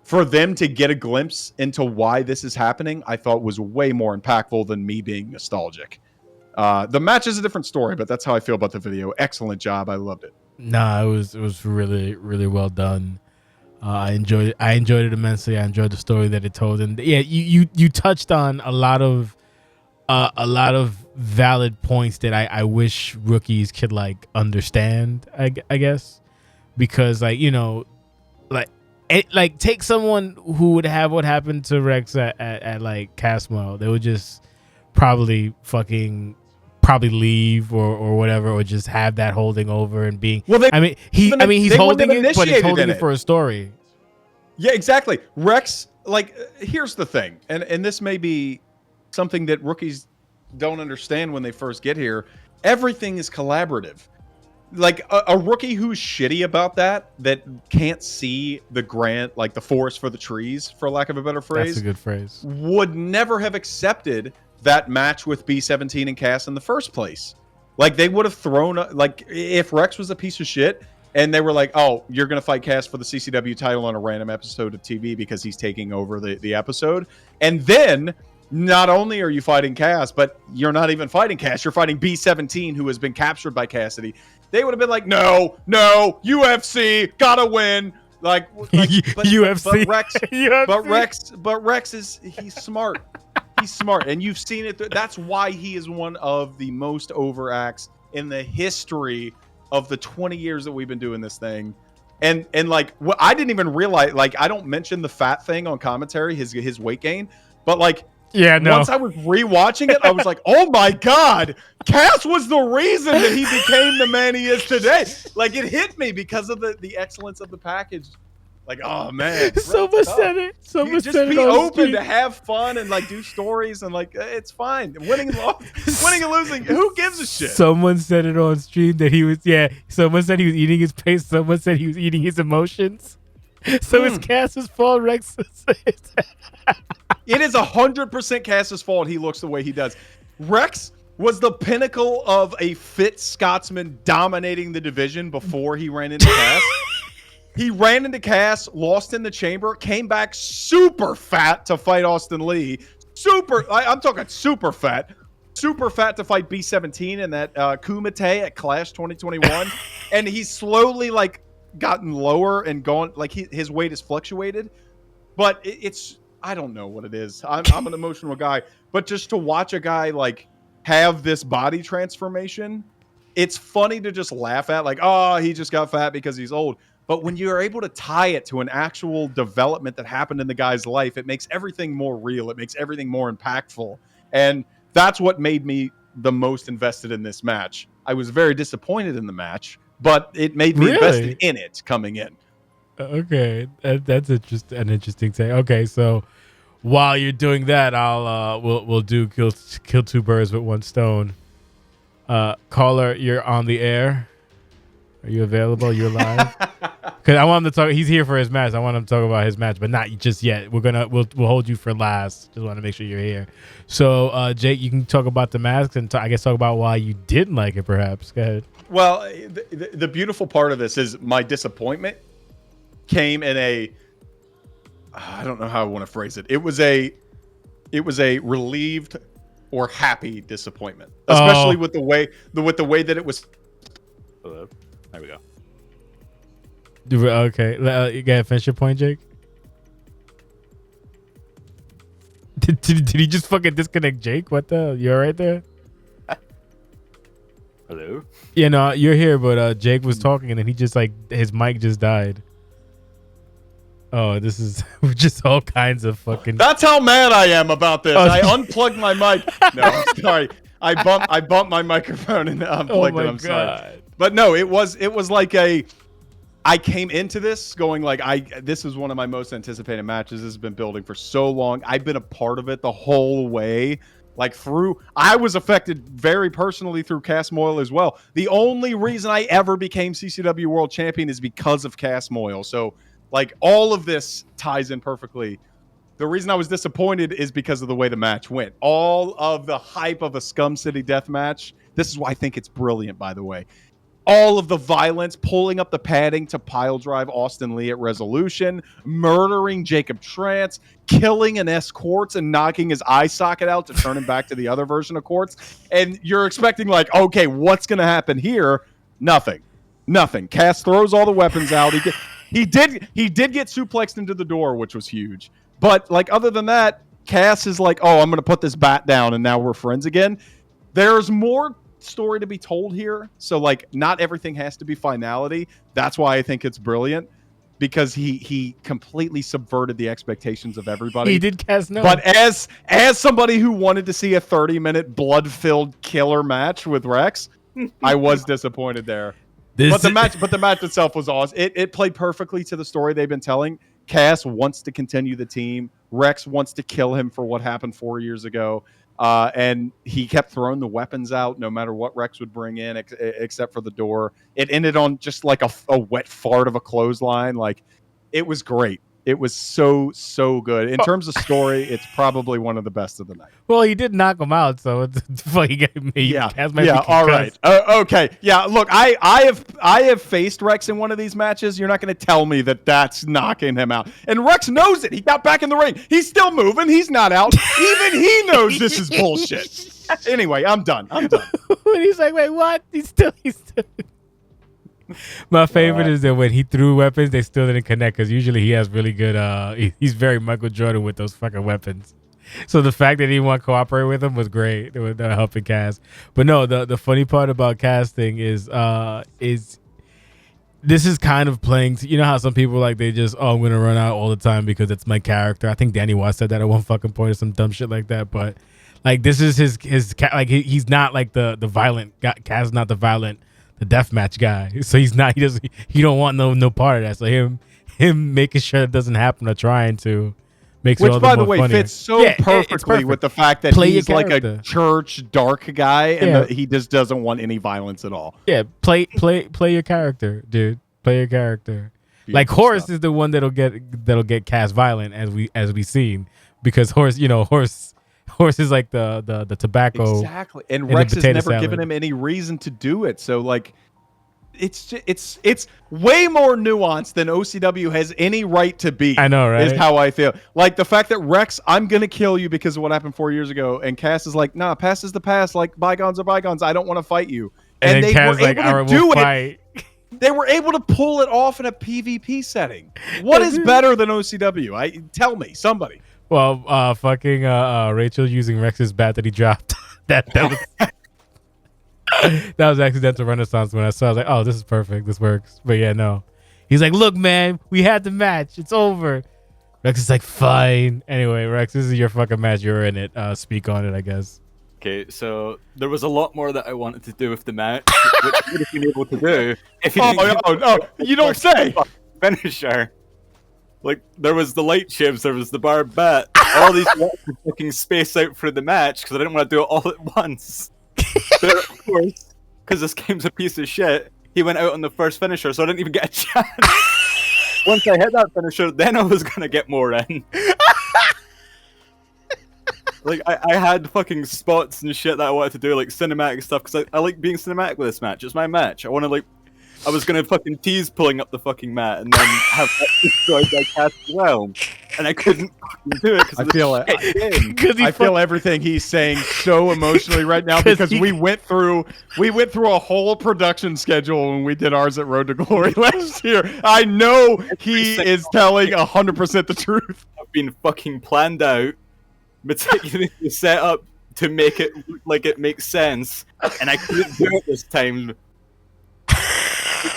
for them to get a glimpse into why this is happening, I thought was way more impactful than me being nostalgic. The match is a different story, but that's how I feel about the video. Excellent job. I loved it. Nah, it was really, really well done. I enjoyed it immensely. I enjoyed the story that it told, and yeah, you touched on a lot of valid points that I wish rookies could like understand. I guess, because like, you know, like take someone who would have what happened to Rex at like Casmo. They would just probably leave or whatever, or just have that holding over and being. Well, he's holding it, but he's holding it for a story. Yeah, exactly. Rex, like, here's the thing, and this may be something that rookies don't understand when they first get here. Everything is collaborative. Like a rookie who's shitty about that can't see the forest for the trees, for lack of a better phrase. That's a good phrase. Would never have accepted that match with B17 and Cass in the first place. Like, they would have thrown, like, if Rex was a piece of shit and they were like, oh, you're going to fight Cass for the CCW title on a random episode of TV because he's taking over the episode. And then not only are you fighting Cass, but you're not even fighting Cass. You're fighting B17, who has been captured by Cassidy. They would have been like, no, UFC, gotta win. Like UFC. But Rex he's smart. He's smart, and you've seen it. That's why he is one of the most over acts in the history of the 20 years that we've been doing this thing. And like, what I didn't even realize, like, I don't mention the fat thing on commentary, his weight gain, but like, Yeah, no. once I was rewatching it, I was like, oh my God, Cass was the reason that he became the man he is today. Like, it hit me because of the excellence of the package. Like, oh man, Someone said it. Someone you just said be it on open stream. to have fun and like do stories and like it's fine. Winning and losing, who gives a shit? Someone said it on stream that he was. Yeah, someone said he was eating his pace. Someone said he was eating his emotions. So it's Cass's fault. Rex. It is 100% Cass's fault. He looks the way he does. Rex was the pinnacle of a fit Scotsman dominating the division before he ran into Cass. He ran into Cass, lost in the chamber, came back super fat to fight Austin Lee. I'm talking super fat to fight B17 in that Kumite at Clash 2021. And he's slowly like gotten lower and gone, like his weight has fluctuated. But it's, I don't know what it is. I'm an emotional guy. But just to watch a guy like have this body transformation, it's funny to just laugh at, like, oh, he just got fat because he's old. But when you're able to tie it to an actual development that happened in the guy's life, it makes everything more real. It makes everything more impactful. And that's what made me the most invested in this match. I was very disappointed in the match, but it made me invested in it coming in. Okay, that's an interesting take. Okay, so while you're doing that, we'll do kill two birds with one stone. Caller, you're on the air. Are you available? You're live. Because I want him to talk. He's here for his match. I want him to talk about his match, but not just yet. We'll hold you for last. Just want to make sure you're here. So, Jake, you can talk about the mask and I guess talk about why you didn't like it. Perhaps. Go ahead. Well, the beautiful part of this is my disappointment came in a. I don't know how I want to phrase it. It was a relieved or happy disappointment, especially with the way that it was. Hello. There we go. Okay, you gotta finish your point, Jake. Did he just fucking disconnect Jake? What the hell? You all right there? Hello. Yeah, no, you're here, but Jake was talking and then he just like his mic just died. Oh, this is just all kinds of fucking. That's how mad I am about this. I unplugged my mic. No, I'm sorry. I bumped my microphone and unplugged it. I'm sorry. But no, it was like I came into this going like this is one of my most anticipated matches. This has been building for so long. I've been a part of it the whole way. Like I was affected very personally through Cass Moyle as well. The only reason I ever became CCW World Champion is because of Cass Moyle. So like all of this ties in perfectly. The reason I was disappointed is because of the way the match went. All of the hype of a Scum City death match. This is why I think it's brilliant, by the way. All of the violence, pulling up the padding to pile drive Austin Lee at Resolution, murdering Jacob Trance, killing an S Quartz and knocking his eye socket out to turn him back to the other version of Quartz. And you're expecting like, okay, what's going to happen here? Nothing. Cass throws all the weapons out. He did get suplexed into the door, which was huge. But like other than that, Cass is like, oh, I'm going to put this bat down and now we're friends again. There's more story to be told here. So like not everything has to be finality. That's why I think it's brilliant because he completely subverted the expectations of everybody. He did Cass no. But as somebody who wanted to see a 30-minute blood-filled killer match with Rex, I was disappointed there. But the match itself was awesome. It played perfectly to the story they've been telling. Cass wants to continue the team. Rex wants to kill him for what happened 4 years ago. And he kept throwing the weapons out no matter what Rex would bring in, except for the door. It ended on just like a wet fart of a clothesline. Like, it was great. It was so good. In terms of story, it's probably one of the best of the night. Well, he did knock him out, so it's fucking me. Yeah, all right. Okay. Yeah, look, I have faced Rex in one of these matches. You're not going to tell me that that's knocking him out. And Rex knows it. He got back in the ring. He's still moving. He's not out. Even he knows this is bullshit. Anyway, I'm done. When he's like, wait, what? He's still. My favorite is that when he threw weapons, they still didn't connect because usually he has really good. He's very Michael Jordan with those fucking weapons. So the fact that he didn't want to cooperate with him was great. It was helping cast. But no, the funny part about casting is this is kind of playing to, you know how some people like they just, oh, I'm gonna run out all the time because it's my character. I think Danny Watts said that at one fucking point or some dumb shit like that. But like this is his like he's not like the violent guy. Kaz not the violent, the deathmatch guy. So he's not, he don't want no part of that. So him making sure it doesn't happen or trying to makes it all Which, by the more way, funnier. fits so perfectly perfect. with the fact that Play he's your like a character. church dark guy, and Yeah. he just doesn't want any violence at all. Yeah, play your character, dude. Play your character. Like Beautiful Horace stuff. is the one that'll get cast violent as we seen, because Horace is like the tobacco. Exactly, and the Rex has potato never salad. given him any reason to do it. So like, it's way more nuanced than OCW has any right to be. I know, right? Is how I feel. Like the fact that Rex, I'm gonna kill you because of what happened 4 years ago, and Cass is like, nah, past is the past. Like bygones are bygones. I don't want to fight you. And then they Kaz were like, able all to right, do we'll it. fight. They were able to pull it off in a PvP setting. What is better than OCW? Tell me, somebody. Well, fucking Rachel using Rex's bat that he dropped. that was that was accidental renaissance when I saw. I was like, oh, this is perfect. This works. But yeah, no. He's like, look, man, we had the match. It's over. Rex is like, fine. Anyway, Rex, this is your fucking match. You're in it. Speak on it, I guess. Okay, so there was a lot more that I wanted to do with the match, which I would have been able to do if you Oh, you don't say. Finisher. Like, there was the light shivs, there was the barbed bat, all these fucking space out through the match because I didn't want to do it all at once. But of course, because this game's a piece of shit, he went out on the first finisher, so I didn't even get a chance. Once I hit that finisher, then I was gonna get more in. Like, I had fucking spots and shit that I wanted to do, like cinematic stuff, because I like being cinematic with this match. It's my match. I want to, like, I was going to fucking tease pulling up the fucking mat and then have that destroyed by Cass as well. And I couldn't fucking do it because I feel it. I feel everything he's saying so emotionally right now because we went through a whole production schedule when we did ours at Road to Glory last year. I know he is telling 100% the truth. I've been fucking planned out, meticulously set up to make it look like it makes sense, and I couldn't do it this time.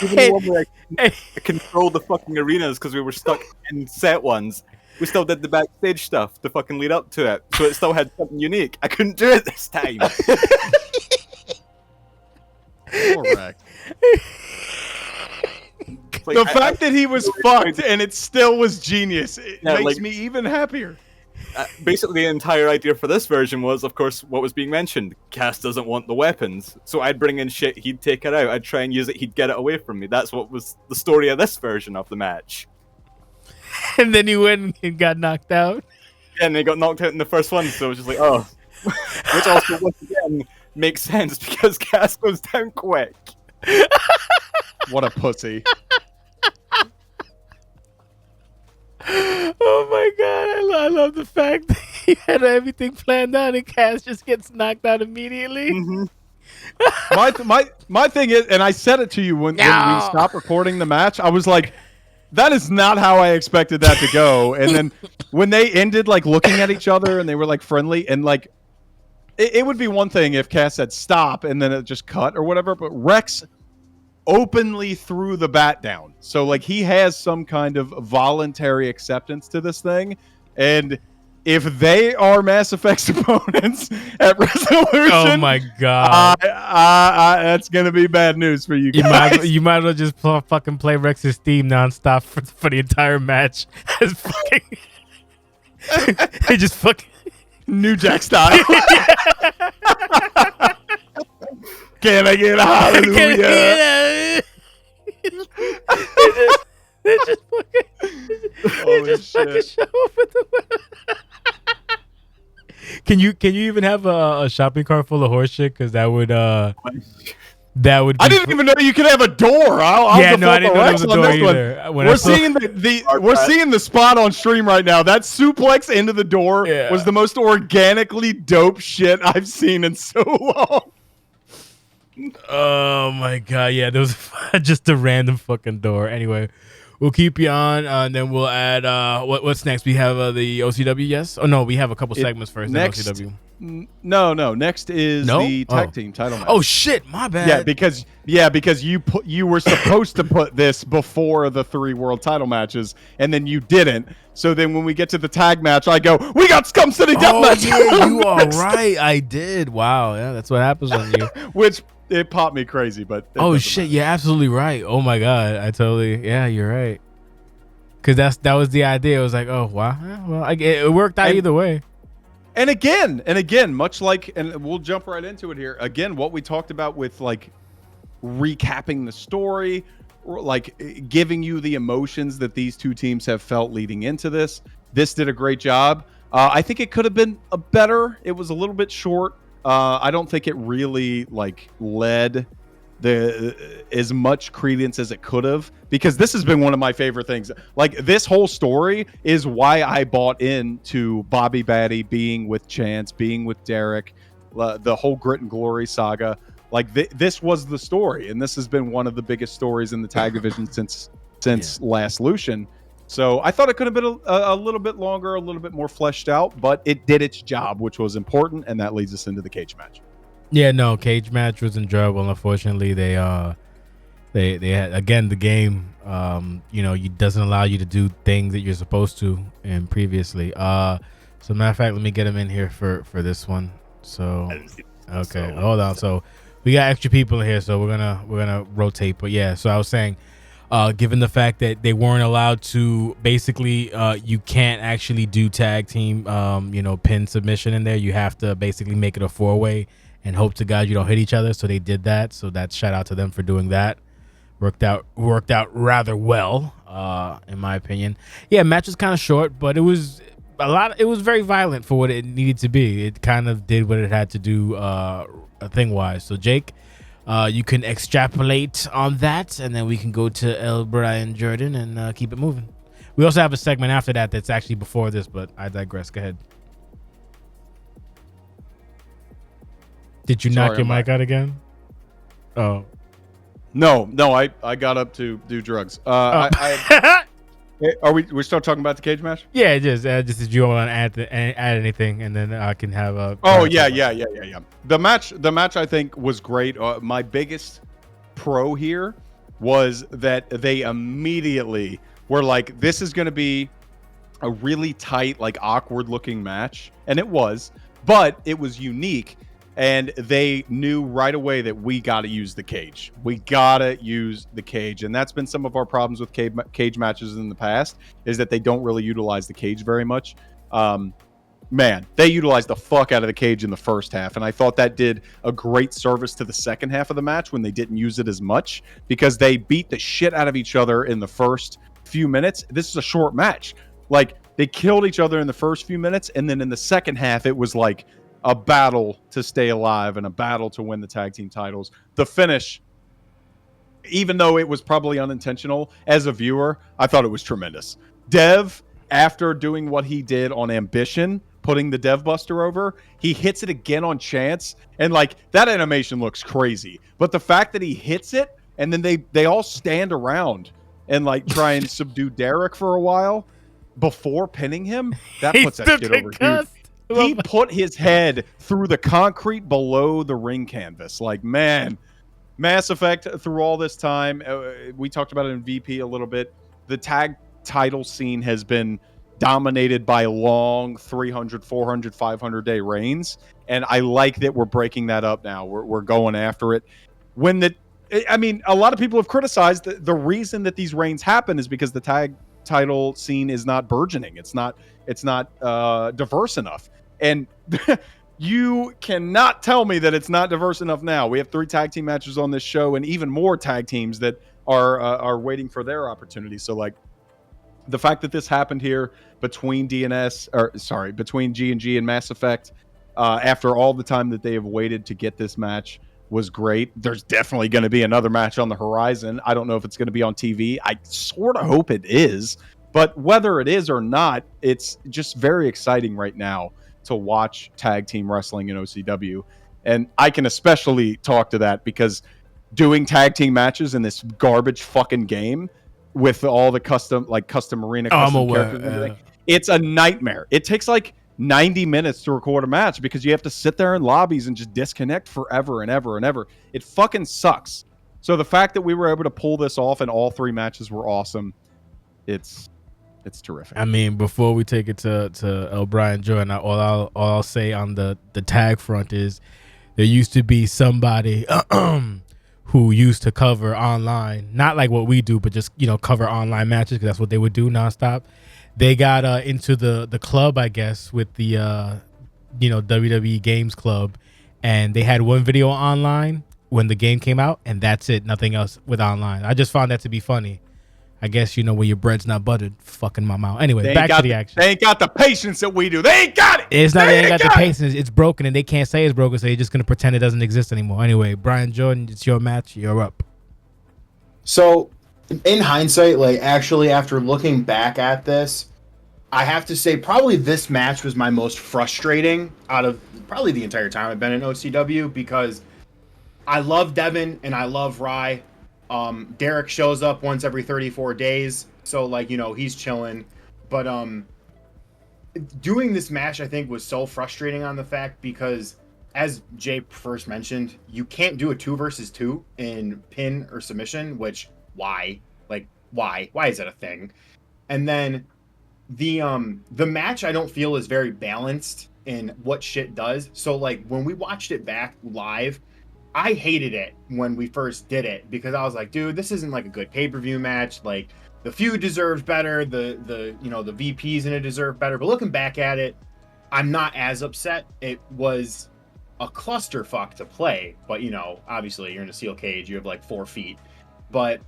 Even the one where I controlled the fucking arenas because we were stuck in set ones. We still did the backstage stuff to fucking lead up to it, so it still had something unique. I couldn't do it this time. Correct. Like, The fact that he was fucked and it still was genius, it Yeah, makes like- me even happier. Basically, the entire idea for this version was, of course, what was being mentioned. Cass doesn't want the weapons, so I'd bring in shit, he'd take it out, I'd try and use it, he'd get it away from me. That's what was the story of this version of the match. And then he went and got knocked out. And they got knocked out in the first one, so it was just like, oh. Which also, once again, makes sense because Cass goes down quick. What a pussy. Oh my god, I love the fact that he had everything planned out and Cass just gets knocked out immediately. Mm-hmm. My thing is, and I said it to you when we stopped recording the match, I was like, that is not how I expected that to go. And then when they ended like looking at each other and they were like friendly and like, it would be one thing if Cass said stop and then it just cut or whatever, but Rex openly threw the bat down. So like he has some kind of voluntary acceptance to this thing. And if they are Mass Effect's opponents at Resolution, Oh my god. that's going to be bad news for you guys. You might as well just fucking play Rex's theme nonstop for the entire match. As fucking, they just fucking New Jack style. Can I get a hallelujah? They just fucking, Holy shit. show up with the Can you even have a shopping cart full of horse shit? Because that would be I didn't even know you could have a door. I'll yeah, no, I didn't know there Rex was a on door this one. either. When I We're saw- seeing we're seeing the spot on stream right now. That suplex into the door Yeah. was the most organically dope shit I've seen in so long. Oh my god, yeah, there was just a random fucking door. Anyway, We'll keep you on, and then we'll add. What's next? We have the OCW. Yes. Oh no, we have a couple segments first. Next, then OCW. No. Next is the tag team title match. Oh shit, my bad. Because you were supposed to put this before the 3 world title matches, and then you didn't. So then when we get to the tag match, I go, we got Scum City Deathmatch. Yeah, you are right. I did. Wow. Yeah, that's what happens when you. Which it popped me crazy, but oh shit, you're absolutely right. Oh my god, yeah, you're right. Because that was the idea. It was like, oh wow, well, it worked out either way. And again, much like, and we'll jump right into it here. Again, what we talked about with like recapping the story, or like giving you the emotions that these two teams have felt leading into this. This did a great job. I think it could have been better. It was a little bit short. I don't think it really like led as much credence as it could have, because this has been one of my favorite things. Like, this whole story is why I bought into Bobby Batty being with Chance, being with Derek, the whole Grit and Glory saga. Like, this was the story, and this has been one of the biggest stories in the tag division since last Lucian. So I thought it could have been a little bit longer, a little bit more fleshed out, but it did its job, which was important, and that leads us into the cage match. Yeah, no, cage match was enjoyable. Unfortunately, they had, again, the game, doesn't allow you to do things that you're supposed to and previously. So matter of fact, let me get him in here for this one. So okay, hold on. So we got extra people in here, so we're gonna rotate. But yeah, so I was saying, given the fact that they weren't allowed to, basically, you can't actually do tag team, pin submission in there. You have to basically make it a 4-way and hope to God you don't hit each other. So they did that. So that's shout out to them for doing that. Worked out rather well, in my opinion. Yeah, match was kind of short, but it was very violent for what it needed to be. It kind of did what it had to do, thing wise. So Jake, you can extrapolate on that, and then we can go to L. Brian Jordan and keep it moving. We also have a segment after that that's actually before this, but I digress. Go ahead. Did you knock your mic out again? Oh. No, I got up to do drugs. Are we still talking about the cage match? Yeah, just did you want to add anything, and then I can have a. Oh yeah. The match I think was great. My biggest pro here was that they immediately were like, this is going to be a really tight, like awkward looking match, and it was, but it was unique. And they knew right away that we got to use the cage. We got to use the cage. And that's been some of our problems with cage matches in the past, is that they don't really utilize the cage very much. Man, they utilized the fuck out of the cage in the first half. And I thought that did a great service to the second half of the match when they didn't use it as much, because they beat the shit out of each other in the first few minutes. This is a short match. Like, they killed each other in the first few minutes. And then in the second half, it was like a battle to stay alive and a battle to win the tag team titles. The finish, even though it was probably unintentional, as a viewer, I thought it was tremendous. Dev, after doing what he did on Ambition, putting the Dev Buster over, he hits it again on Chance, and like, that animation looks crazy. But the fact that he hits it, and then they all stand around and like try and subdue Derek for a while before pinning him, that puts that shit over, dude. He put his head through the concrete below the ring canvas. Like, man, Mass Effect through all this time. We talked about it in VP a little bit. The tag title scene has been dominated by long 300, 400, 500 day reigns. And I like that we're breaking that up now. We're going after it. A lot of people have criticized the reason that these reigns happen is because the tag title scene is not burgeoning. It's not diverse enough. And you cannot tell me that it's not diverse enough now. We have 3 tag team matches on this show, and even more tag teams that are waiting for their opportunity. So, like, the fact that this happened here between between G&G and Mass Effect, after all the time that they have waited to get this match, was great. There's definitely going to be another match on the horizon. I don't know if it's going to be on TV. I sort of hope it is. But whether it is or not, it's just very exciting right now to watch tag team wrestling in OCW. And I can especially talk to that because doing tag team matches in this garbage fucking game with all the custom arena, Oh, I'm custom aware, characters and everything. It's a nightmare. It takes like 90 minutes to record a match because you have to sit there in lobbies and just disconnect forever and ever and ever. It fucking sucks. So the fact that we were able to pull this off and all 3 matches were awesome, it's terrific. I mean, before we take it to O'Brien Jordan, all I'll say on the tag front is there used to be somebody who used to cover online, not like what we do, but just cover online matches because that's what they would do nonstop. They got into the club, I guess, with the WWE Games Club, and they had one video online when the game came out, and that's it. Nothing else with online. I just found that to be funny. I guess when your bread's not buttered, fucking my mouth. Anyway, back to the action. They ain't got the patience that we do. They ain't got it. It's not they ain't got the patience. It's broken, and they can't say it's broken, so they're just gonna pretend it doesn't exist anymore. Anyway, Brian Jordan, it's your match. You're up. So, in hindsight, actually, after looking back at this, I have to say probably this match was my most frustrating out of probably the entire time I've been in OCW because I love Devin and I love Rye. Derek shows up once every 34 days, so he's chilling. But doing this match I think was so frustrating on the fact because, as Jay first mentioned, you can't do a 2 versus 2 in pin or submission. Which why? Why is that a thing? And then the match I don't feel is very balanced in what shit does. So when we watched it back live, I hated it when we first did it because I was like, dude, this isn't a good pay-per-view match. The feud deserves better. The VPs in it deserve better. But looking back at it, I'm not as upset. It was a clusterfuck to play, but obviously you're in a steel cage. You have 4 feet, but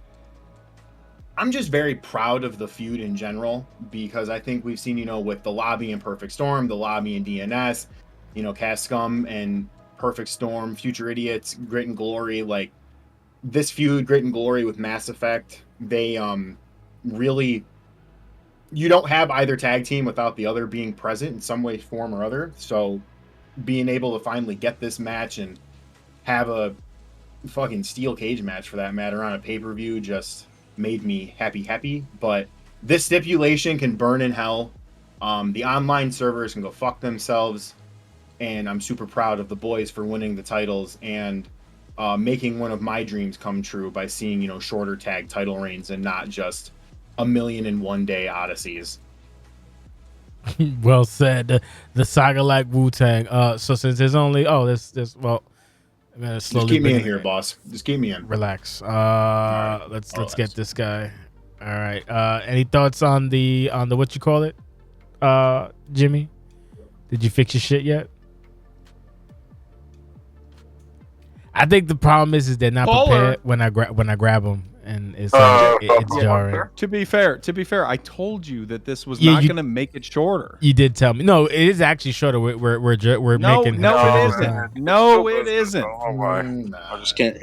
I'm just very proud of the feud in general because I think we've seen, with the Lobby and Perfect Storm, the Lobby and DNS, Cast Scum and Perfect Storm, Future Idiots, Grit and Glory, this feud, Grit and Glory with Mass Effect, they really, you don't have either tag team without the other being present in some way, form, or other. So being able to finally get this match and have a fucking steel cage match for that matter on a pay-per-view just made me happy. But this stipulation can burn in hell. The online servers can go fuck themselves. And I'm super proud of the boys for winning the titles and making one of my dreams come true by seeing, shorter tag title reigns and not just 1,000,001 day odysseys. Well said. The saga like Wu-Tang. So since there's only this well, I'm gonna slowly Just keep me in here, boss. Just keep me in. Relax. Right. Let's get this guy. All right. Any thoughts on the what you call it? Jimmy? Did you fix your shit yet? I think the problem is they're not prepared when I grab them, and it's jarring. To be fair, I told you that this was not going to make it shorter. You did tell me. No, it is actually shorter. We're making. No, it isn't. I just can't.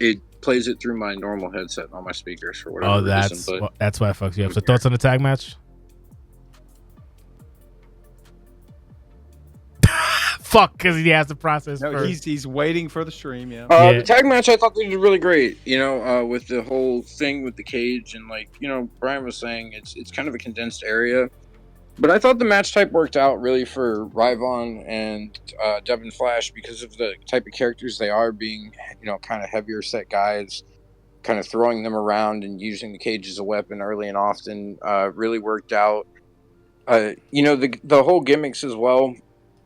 It plays it through my normal headset on my speakers for whatever reason. But that's why it fucks you up. So thoughts on the tag match? Fuck, because he has to process first. He's waiting for the stream. Yeah. The tag match I thought they did really great. With the whole thing with the cage and Brian was saying, it's kind of a condensed area. But I thought the match type worked out really for Ryvon and Devin Flash because of the type of characters they are, being kind of heavier set guys, kind of throwing them around and using the cage as a weapon early and often really worked out. The whole gimmicks as well.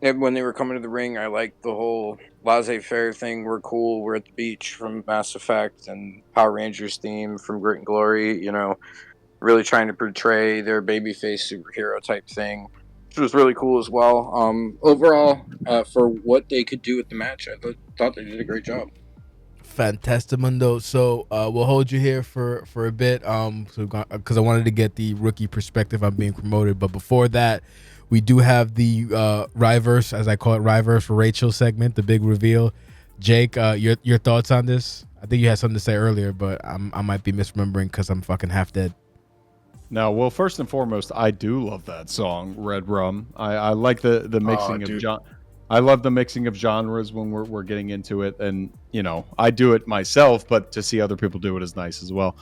And when they were coming to the ring, I liked the whole laissez-faire thing. We're cool. We're at the beach from Mass Effect and Power Rangers theme from Grit and Glory. Really trying to portray their babyface superhero type thing, which was really cool as well. Overall, for what they could do with the match, I thought they did a great job. Fantastimundo. So we'll hold you here for a bit, because I wanted to get the rookie perspective on being promoted. But before that, we do have the Ryverse, as I call it, Ryverse for Rachel segment, the big reveal. Jake, your thoughts on this? I think you had something to say earlier, but I might be misremembering because I'm fucking half dead. No, well, first and foremost, I do love that song, Red Rum. I like the mixing of I love the mixing of genres when we're getting into it, and I do it myself, but to see other people do it is nice as well.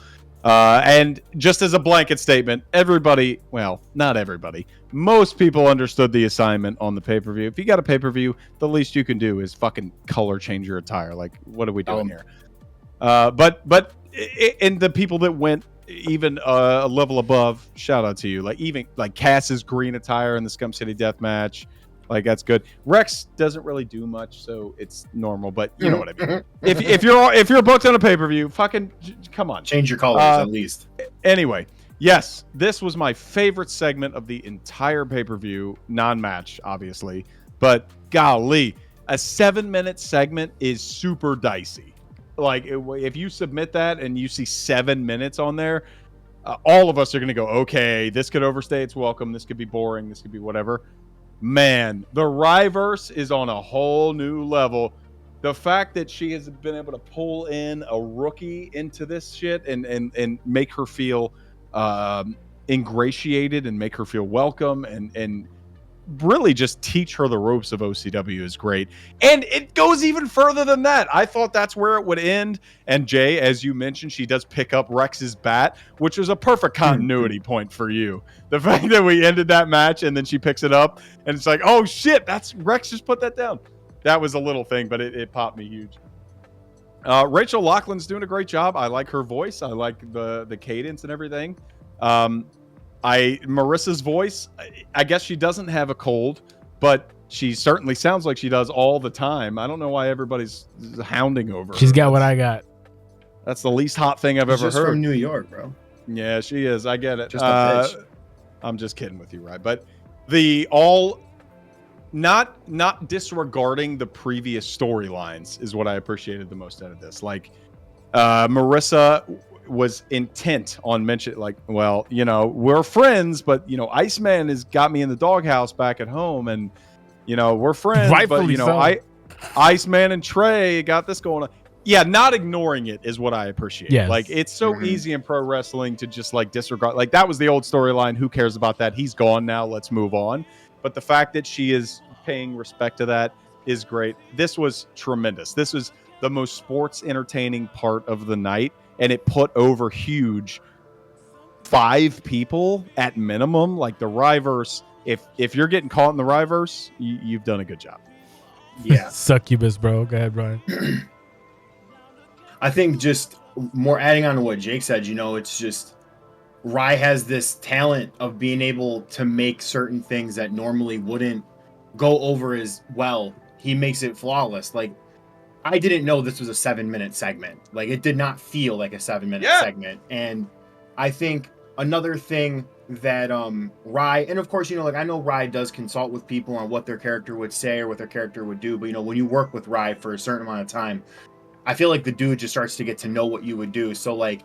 And just as a blanket statement, everybody, well, not everybody, most people understood the assignment on the pay-per-view. If you got a pay-per-view, the least you can do is fucking color change your attire. Like, what are we doing here? But and the people that went even a level above, shout out to you. Like, even like Cass's green attire in the Scum City Death Match. Like, that's good. Rex doesn't really do much, so it's normal. But you know what I mean. if you're booked on a pay per view, fucking come on, change your colors at least. Anyway, yes, this was my favorite segment of the entire pay per view, non-match, obviously. But golly, a 7-minute segment is super dicey. Like, if you submit that and you see 7 minutes on there, all of us are going to go, okay, this could overstay its welcome. This could be boring. This could be whatever. Man, the Ryverse is on a whole new level. The fact that she has been able to pull in a rookie into this shit and make her feel ingratiated and make her feel welcome and really just teach her the ropes of OCW is great. And it goes even further than that. I thought that's where it would end. And Jay, as you mentioned, she does pick up Rex's bat, which was a perfect continuity point for you. The fact that we ended that match and then she picks it up and it's like, oh shit, that's Rex just put that down. That was a little thing, but it popped me huge. Rachel Laughlin's doing a great job. I like her voice. I like the cadence and everything. Marissa's voice, I guess she doesn't have a cold, but she certainly sounds like she does all the time. I don't know why everybody's hounding over her. She's got what I got. That's the least hot thing I've ever heard. From New York, bro. Yeah, she is. I get it. Just a bitch. I'm just kidding with you, right? But the all not disregarding the previous storylines is what I appreciated the most out of this. Like, Marissa was intent on mentioning, like, well, you know, we're friends, but, you know, Iceman has got me in the doghouse back at home, and, you know, we're friends, Rightfully but, you know, so. Iceman and Trey got this going on. Yeah, not ignoring it is what I appreciate. Yes. Like, it's so easy in pro wrestling to just, like, disregard. Like, that was the old storyline. Who cares about that? He's gone now. Let's move on. But the fact that she is paying respect to that is great. This was tremendous. This was the most sports entertaining part of the night, and it put over huge 5 people at minimum. Like, the Ryverse, if you're getting caught in the Ryverse, you've done a good job. Yeah. Succubus, bro. Go ahead, Brian. I think just more adding on to what Jake said, you know, it's just Rye has this talent of being able to make certain things that normally wouldn't go over as well. He makes it flawless. Like, I didn't know this was a 7-minute segment. Like, it did not feel like a 7-minute segment. And I think another thing that Rye, and of course, you know, like, I know Rye does consult with people on what their character would say or what their character would do, but, you know, when you work with Rye for a certain amount of time, I feel like the dude just starts to get to know what you would do. So, like,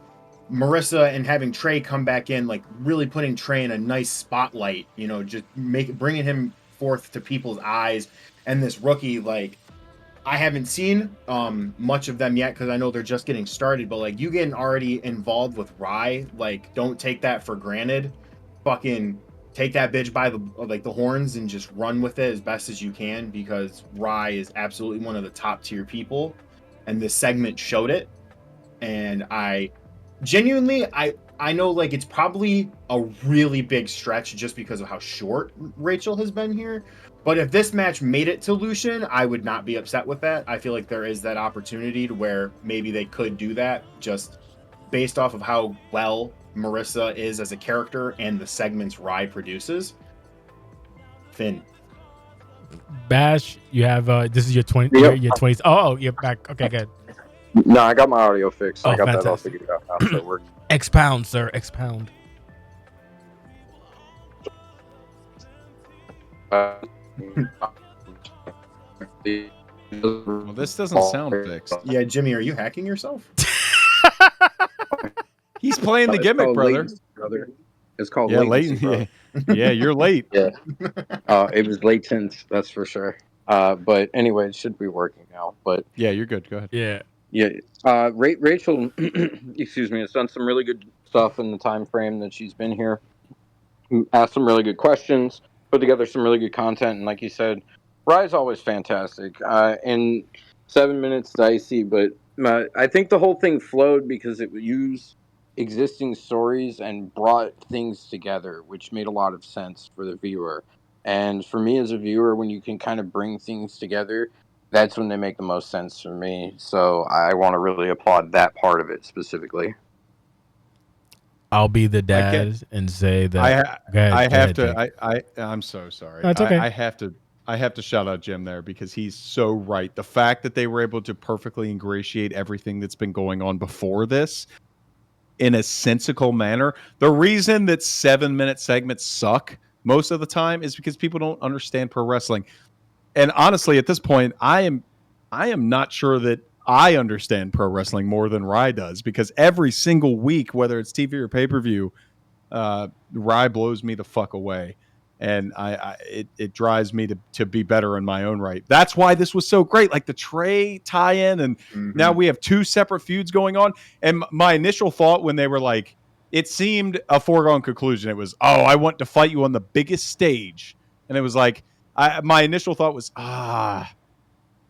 Marissa and having Trey come back in, like, really putting Trey in a nice spotlight, you know, just bringing him forth to people's eyes. And this rookie, like, I haven't seen much of them yet because I know they're just getting started, but, like, you getting already involved with Rye, like, don't take that for granted. Fucking take that bitch by the horns and just run with it as best as you can, because Rye is absolutely one of the top tier people, and this segment showed it. And I genuinely, I know, like, it's probably a really big stretch just because of how short Rachel has been here. But if this match made it to Lucian, I would not be upset with that. I feel like there is that opportunity to where maybe they could do that just based off of how well Marissa is as a character and the segments Rye produces. Finn. Bash, you have this is your 20 your 20s. Oh, you're back. Okay, good. No, I got my audio fixed. I got that all fantastic. figured out now, so it works. Expound, sir. Expound. Well, this doesn't sound fixed. Yeah, Jimmy, are you hacking yourself? He's playing the gimmick, brother. It's called latency, brother. Yeah, you're late. Yeah. It was latent, that's for sure. But anyway, it should be working now. But yeah, you're good. Go ahead. Yeah. Yeah. Rachel, excuse me, has done some really good stuff in the time frame that she's been here. Asked some really good questions, put together some really good content, and like you said, Rye's always fantastic. And 7 minutes dicey, but I think the whole thing flowed because it existing stories and brought things together, which made a lot of sense for the viewer. And for me as a viewer, when you can kind of bring things together, that's when they make the most sense for me. So I want to really applaud that part of it specifically. I'll be the I can't. dad and say that. I Go ahead, I go have ahead, to. Jake. I'm so sorry. No, it's okay. I have to shout out Jim there because he's so right. The fact that they were able to perfectly ingratiate everything that's been going on before this in a sensical manner. The reason that 7-minute segments suck most of the time is because people don't understand pro wrestling. And honestly, at this point, I am not sure that I understand pro wrestling more than Rye does, because every single week, whether it's TV or pay-per-view, Rye blows me the fuck away. And it drives me to be better in my own right. That's why this was so great. Like the Trey tie-in, and now we have 2 separate feuds going on. And my initial thought when they were like, it seemed a foregone conclusion. It was, oh, I want to fight you on the biggest stage. And it was like, my initial thought was,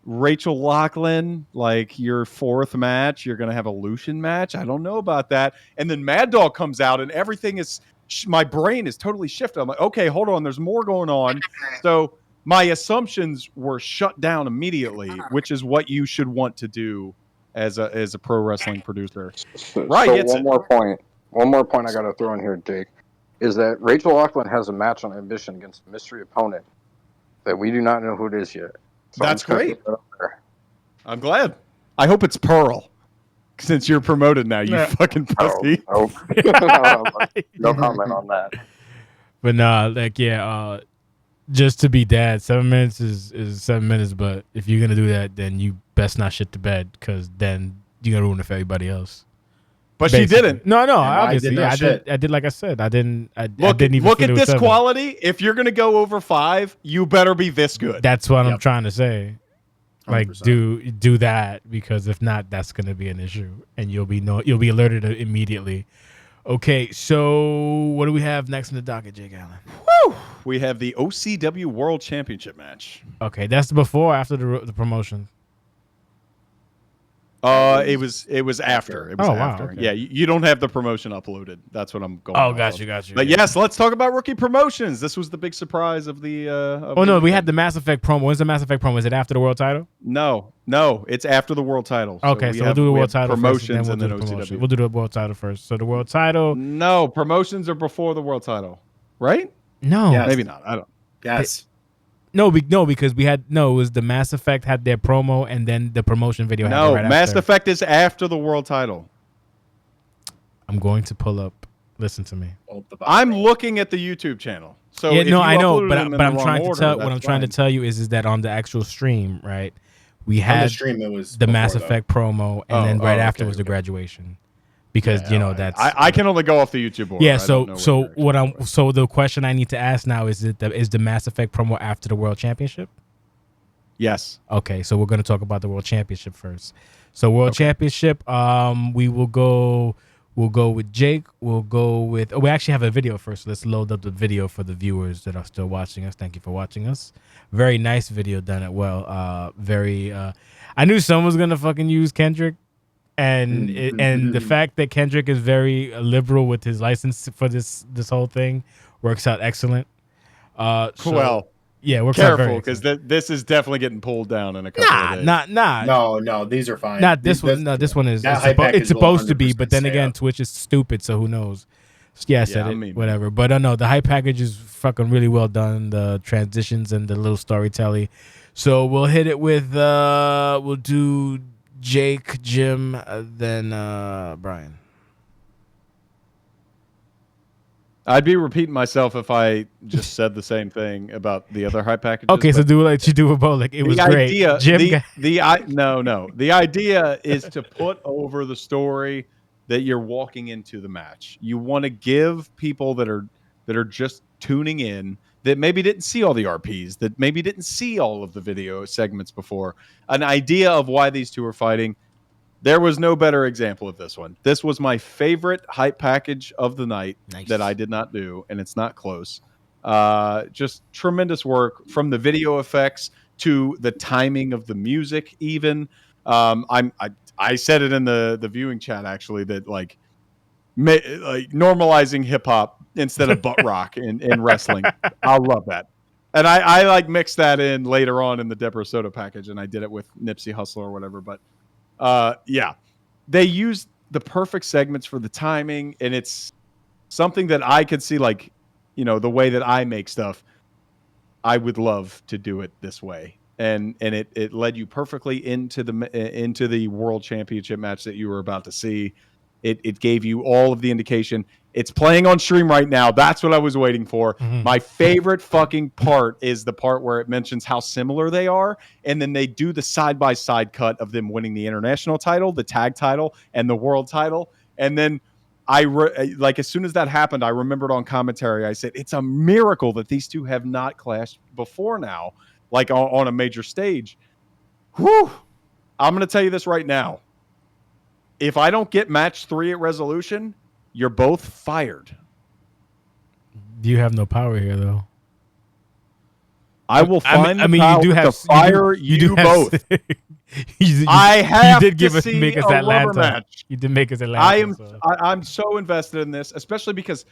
Rachel Lachlan, like your 4th match, you're going to have a Lucian match. I don't know about that. And then Mad Dog comes out and everything is, my brain is totally shifted. I'm like, okay, hold on. There's more going on. So my assumptions were shut down immediately, which is what you should want to do as a pro wrestling producer. Right. So one more point I got to throw in here, Jake, is that Rachel Lachlan has a match on Ambition against a mystery opponent that we do not know who it is yet. So that's great. I'm glad. I hope it's Pearl, since you're promoted now, you fucking pussy. No comment on that. But nah, like just to be dad, 7 minutes is 7 minutes. But if you're gonna do that, then you best not shit to bed, because then you're gonna ruin it for everybody else. But Basically. She didn't. No, obviously, I did. Like I said, I didn't even look at this 7. quality. If you're gonna go over 5, you better be this good. That's what I'm trying to say. 100%. Like do that, because if not, that's gonna be an issue, and you'll be alerted immediately. Okay, so what do we have next in the docket, Jake Allen? Woo! We have the OCW World Championship match. Okay, that's before or after the promotion? It was after. It was after. Wow, okay. Yeah, you don't have the promotion uploaded. That's what I'm going. Oh, got you. But yes, let's talk about Rookie Promotions. This was the big surprise of the. We had the Mass Effect promo. When's the Mass Effect promo? Is it after the world title? No, it's after the world title. Okay, so we'll do the world title promotions first, and then OCW. We'll do the world title first. So the world title. No, promotions are before the world title, right? No, Yes. Maybe not. I don't. Yes. No, because we had it was the Mass Effect had their promo, and then the promotion video. No, right Mass after. Effect is after the world title. I'm going to pull up. Listen to me. I'm looking at the YouTube channel. So yeah, if no, you I know, uploaded but them in I'm the trying wrong to tell. order, What I'm that's trying to fine. tell you is that on the actual stream, right? We On the had stream, it was the Mass before, Effect promo, and then right after okay, was the okay. graduation, because that's I can only go off the YouTube order. yeah. I don't know So the question I need to ask now is the Mass Effect promo after the World Championship? Yes. Okay, so we're going to talk about the World Championship first. So World Championship, we'll go with Jake. We'll go with. We actually have a video first. So let's load up the video for the viewers that are still watching us. Thank you for watching us. Very nice video, done it well. I knew someone was gonna fucking use Kendrick, and the fact that Kendrick is very liberal with his license for this whole thing works out excellent. Yeah, we're careful, because this is definitely getting pulled down in a couple of days. No, these are fine. Not this one. No, this one is. It's supposed to be, but then again, Twitch is stupid, so who knows? Yeah, I said it. Whatever. But no, the hype package is fucking really well done. The transitions and the little storytelling. So we'll hit it with. We'll do Jake, Jim, then Brian. I'd be repeating myself if I just said the same thing about the other hype packages. Okay, so do like you do with both. Like it was great. Jim, the idea is to put over the story that you're walking into the match. You want to give people that are just tuning in, that maybe didn't see all the RPs, that maybe didn't see all of the video segments before, an idea of why these two are fighting. There was no better example of this one. This was my favorite hype package of the night that I did not do, and it's not close. Just tremendous work from the video effects to the timing of the music. Even I said it in the viewing chat actually that like like normalizing hip hop instead of butt rock in wrestling. I love that. And I like mixed that in later on in the Deborah Soto package, and I did it with Nipsey Hussle or whatever. But yeah, they used the perfect segments for the timing, and it's something that I could see, like, the way that I make stuff. I would love to do it this way, and it led you perfectly into the world championship match that you were about to see. It gave you all of the indication. It's playing on stream right now. That's what I was waiting for. Mhm. My favorite fucking part is the part where it mentions how similar they are, and then they do the side-by-side cut of them winning the international title, the tag title, and the world title. And then like as soon as that happened, I remembered on commentary, I said, it's a miracle that these two have not clashed before now, like on a major stage. Whew. I'm going to tell you this right now. If I don't get match 3 at Resolution, you're both fired. You have no power here, though. I will find the power you do have to fire you both. I have you did give to us see make us a Atlanta rubber match. You did make us Atlanta. I'm so invested in this, especially because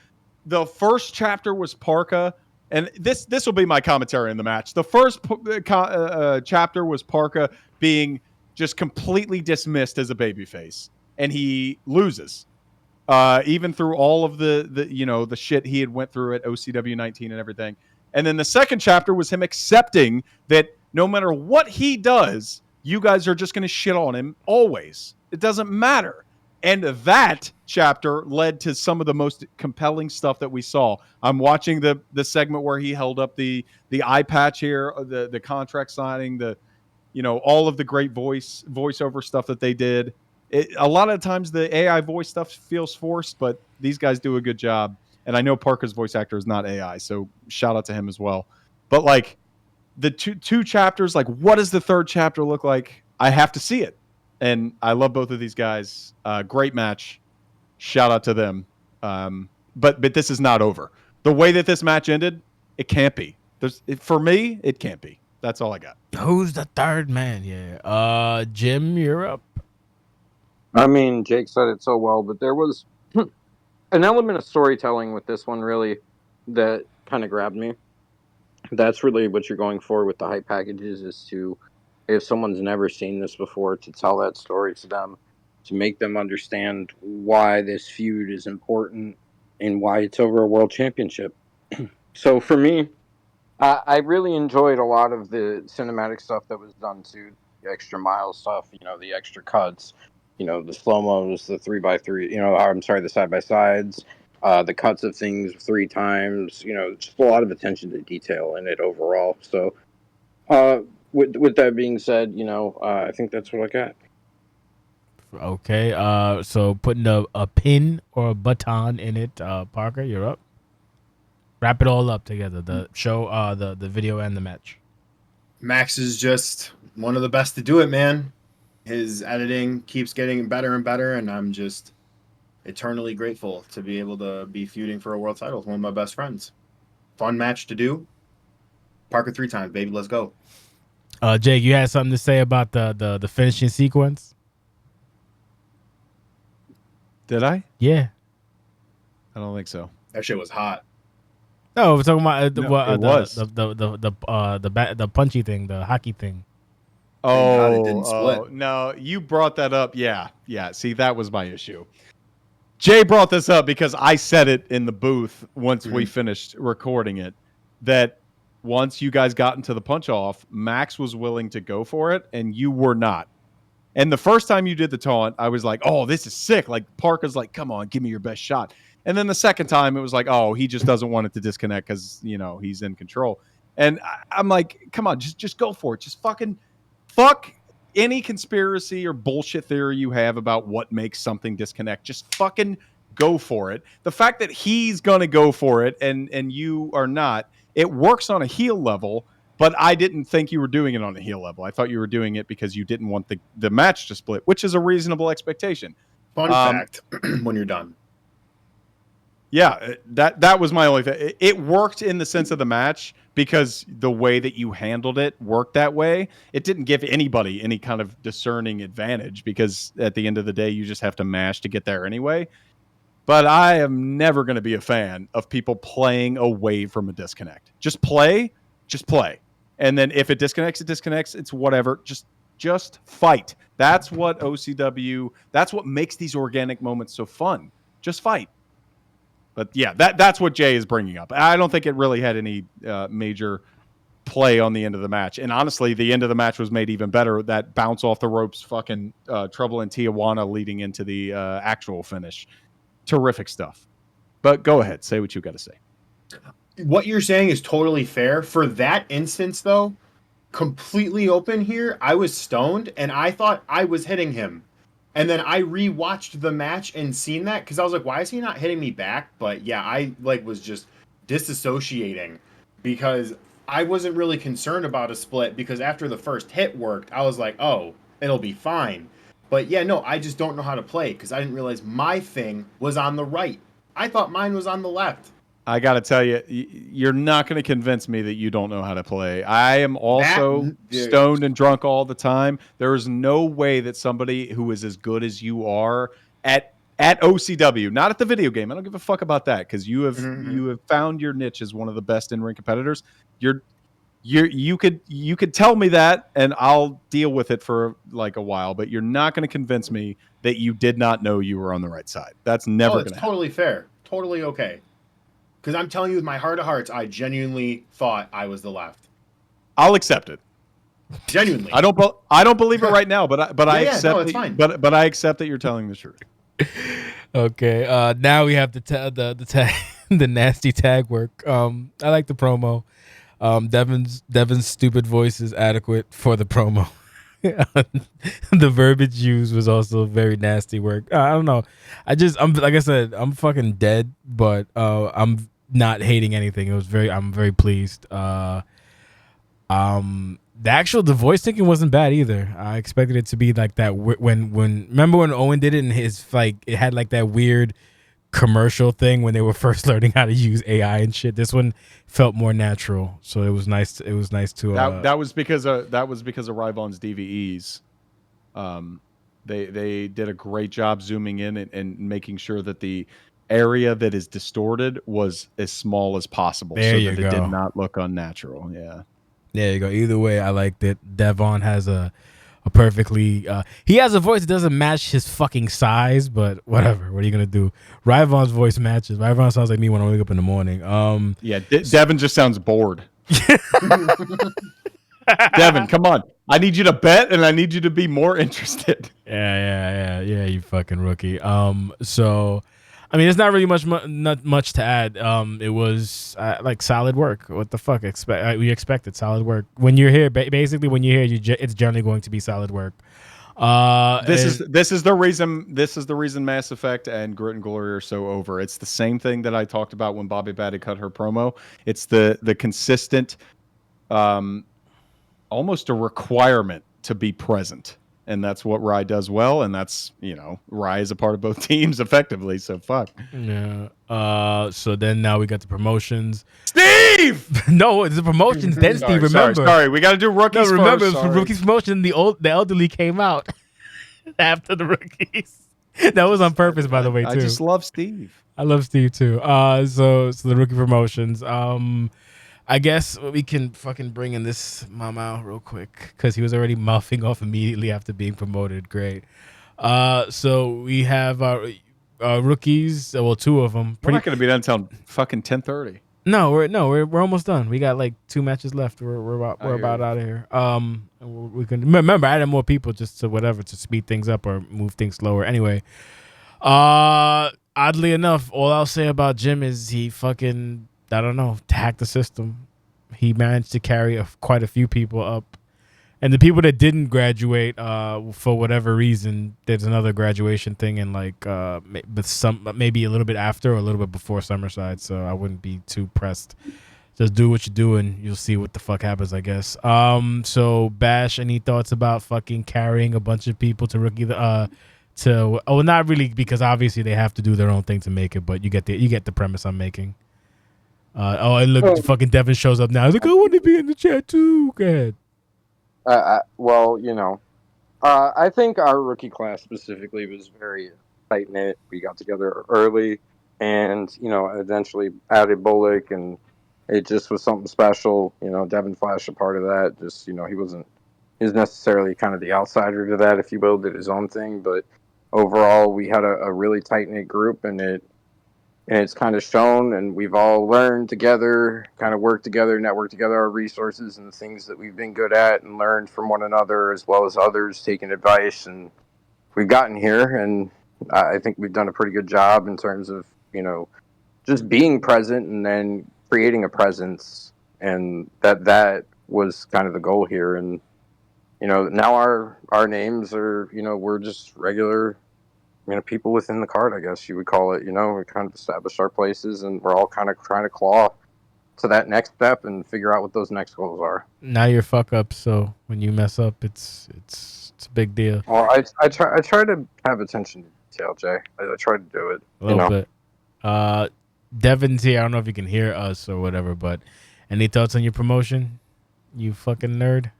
the first chapter was Parka, and this will be my commentary in the match. The first chapter was Parka being just completely dismissed as a babyface, and he loses. Even through all of the shit he had went through at OCW 19 and everything. And then the second chapter was him accepting that no matter what he does, you guys are just going to shit on him always. It doesn't matter. And that chapter led to some of the most compelling stuff that we saw. I'm watching the segment where he held up the eye patch here, the contract signing, all of the great voiceover stuff that they did. A lot of times the AI voice stuff feels forced, but these guys do a good job. And I know Parker's voice actor is not AI, so shout out to him as well. But like the two chapters, like what does the third chapter look like? I have to see it. And I love both of these guys. Great match. Shout out to them. But this is not over. The way that this match ended, it can't be. For me, it can't be. That's all I got. Who's the third man? Yeah. Jim, you're up. I mean, Jake said it so well, but there was an element of storytelling with this one really that kind of grabbed me. That's really what you're going for with the hype packages, is to, if someone's never seen this before, to tell that story to them, to make them understand why this feud is important and why it's over a world championship. So for me, I really enjoyed a lot of the cinematic stuff that was done too, the extra mile stuff, the extra cuts, the slow-mos, the 3x3, I'm sorry, the side-by-sides, the cuts of things 3 times, just a lot of attention to detail in it overall. So with that being said, I think that's what I got. Okay. So putting a pin or a baton in it, Parker, you're up. Wrap it all up together. The show, the video and the match. Max is just one of the best to do it, man. His editing keeps getting better and better, and I'm just eternally grateful to be able to be feuding for a world title with one of my best friends. Fun match to do. Parker 3 times, baby. Let's go. Jake, you had something to say about the finishing sequence? Did I? Yeah. I don't think so. That shit was hot. No, we're talking about it was the punchy thing, the hockey thing. God, it didn't split. No, you brought that up. Yeah. See, that was my issue. Jay brought this up because I said it in the booth once we finished recording it, that once you guys got into the punch off, Max was willing to go for it and you were not. And the first time you did the taunt, I was like, oh, this is sick. Like Parker's like, come on, give me your best shot. And then the second time it was like, oh, he just doesn't want it to disconnect because, he's in control. And I'm like, come on, just go for it. Just fuck any conspiracy or bullshit theory you have about what makes something disconnect. Just fucking go for it. The fact that he's going to go for it and you are not, it works on a heel level, but I didn't think you were doing it on a heel level. I thought you were doing it because you didn't want the match to split, which is a reasonable expectation. Fun fact when you're done. Yeah, that was my only thing. It worked in the sense of the match because the way that you handled it worked that way. It didn't give anybody any kind of discerning advantage because at the end of the day, you just have to mash to get there anyway. But I am never going to be a fan of people playing away from a disconnect. Just play. And then if it disconnects, it disconnects. It's whatever. Just fight. That's what OCW, that's what makes these organic moments so fun. Just fight. But yeah, that's what Jay is bringing up. I don't think it really had any major play on the end of the match. And honestly, the end of the match was made even better. That bounce off the ropes, fucking Trouble in Tijuana leading into the actual finish. Terrific stuff. But go ahead, say what you got to say. What you're saying is totally fair. For that instance, though, completely open here, I was stoned and I thought I was hitting him. And then I rewatched the match and seen that because I was like, why is he not hitting me back? But yeah, I was just disassociating because I wasn't really concerned about a split because after the first hit worked, I was like, oh, it'll be fine. But yeah, no, I just don't know how to play because I didn't realize my thing was on the right. I thought mine was on the left. I got to tell you, you're not going to convince me that you don't know how to play. I am also stoned and drunk all the time. There is no way that somebody who is as good as you are at OCW, not at the video game. I don't give a fuck about that because you have found your niche as one of the best in-ring competitors. You could tell me that and I'll deal with it for like a while, but you're not going to convince me that you did not know you were on the right side. That's never going to happen. Totally fair. Totally okay. Because I'm telling you, with my heart of hearts, I genuinely thought I was the left. I'll accept it. Genuinely. I don't believe it right now, but I accept. No, it's fine. But I accept that you're telling the truth. Okay. Now we have the tag, the nasty tag work. I like the promo. Devin's stupid voice is adequate for the promo. The verbiage used was also very nasty work. I don't know. I'm like I said, I'm fucking dead, but I'm not hating anything. I'm very pleased. The voice thinking wasn't bad either. I expected it to be like that when remember when Owen did it and his it had like that weird commercial thing when they were first learning how to use AI and shit. This one felt more natural, so it was nice. It was nice to that was because of Ryvon's DVEs. They did a great job zooming in and making sure that the area that is distorted was as small as possible, so that it did not look unnatural. Yeah, there you go. Either way, I liked it. Devon has a perfectly he has a voice that doesn't match his fucking size, but whatever. What are you gonna do? Ryvon's voice matches. Ryvon sounds like me when I wake up in the morning. Devin just sounds bored. Devin, come on. I need you to bet and I need you to be more interested. Yeah, you fucking rookie. So I mean, it's not really not much to add. It was like solid work. What the fuck? We expected solid work. When you're here, basically, when you're here, it's generally going to be solid work. This is the reason Mass Effect and Grit and Glory are so over. It's the same thing that I talked about when Bobby Batty cut her promo. It's the consistent, almost a requirement to be present. And that's what Rye does well, and that's, Rye is a part of both teams effectively, so fuck. Yeah. So then now we got the promotions. Steve! No, it's the promotions, then Steve, remember. Sorry, we got to do rookies first. Remember, for rookies promotion, the elderly came out after the rookies. That was on purpose, by the way, too. I just love Steve. I love Steve, too. So the rookie promotions. I guess we can fucking bring in this mama out real quick because he was already mouthing off immediately after being promoted. Great. So we have our rookies. Well, two of them. We're not going to be done until fucking 10:30. No, we're almost done. We got like 2 matches left. We're about out of here. We can remember adding more people just to speed things up or move things slower. Anyway, oddly enough, all I'll say about Jim is he fucking, I don't know, hacked the system. He managed to carry quite a few people up. And the people that didn't graduate, for whatever reason, there's another graduation thing in maybe a little bit after or a little bit before Summerside. So I wouldn't be too pressed. Just do what you do and you'll see what the fuck happens, I guess. So Bash, any thoughts about fucking carrying a bunch of people to rookie? Not really, because obviously they have to do their own thing to make it, but you get the premise I'm making. And look, fucking Devin shows up now. He's like, I want to be in the chat too. Go ahead. I think our rookie class specifically was very tight knit. We got together early, and eventually added Bullock, and it just was something special. Devin Flash a part of that. Just he was necessarily kind of the outsider to that, if you will, did his own thing, but overall we had a really tight knit group, and it's kind of shown, and we've all learned together, kind of worked together, networked together our resources and the things that we've been good at, and learned from one another as well as others, taking advice, and we've gotten here. And I think we've done a pretty good job in terms of just being present and then creating a presence, and that was kind of the goal here. And now our names are we're just regular people within the card, I guess you would call it. We kind of established our places, and we're all kind of trying to claw to that next step and figure out what those next goals are. Now you're fuck up, so when you mess up, it's a big deal. Well, I try to have attention to detail, Jay. I try to do it A little bit. Devin's here. I don't know if you can hear us or whatever, but any thoughts on your promotion? You fucking nerd.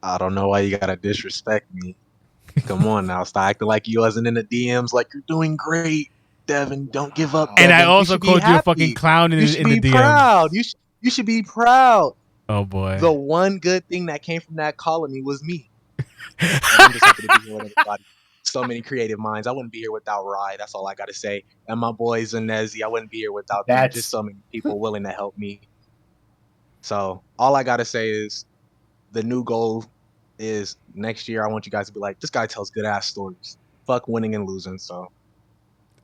I don't know why you gotta disrespect me. Come on now, stop acting like you wasn't in the DMs. Like, you're doing great, Devin. Don't give up. And Devin. I also called you a fucking clown in the DMs. Proud. You should be proud. Oh boy. The one good thing that came from that colony was me. I'm just happy to be here with everybody. So many creative minds. I wouldn't be here without Riot. That's all I gotta say. And my boys Zanezi, I wouldn't be here without them. Just so many people willing to help me. So all I gotta say is the new goal is next year I want you guys to be like, this guy tells good ass stories. Fuck winning and losing. So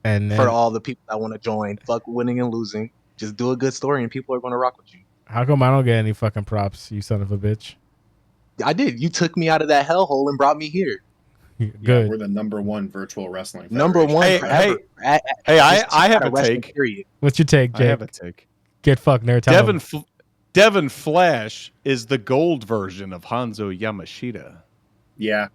and then, for all the people that want to join, fuck winning and losing. Just do a good story and people are gonna rock with you. How come I don't get any fucking props, you son of a bitch? I did. You took me out of that hellhole and brought me here. Good. Yeah, we're the #1 virtual wrestling federation. Number one. Hey, I have a take. Period. What's your take, Jake? I have a take. Get fucked, nerd. Devin Flash is the gold version of Hanzo Yamashita. Yeah.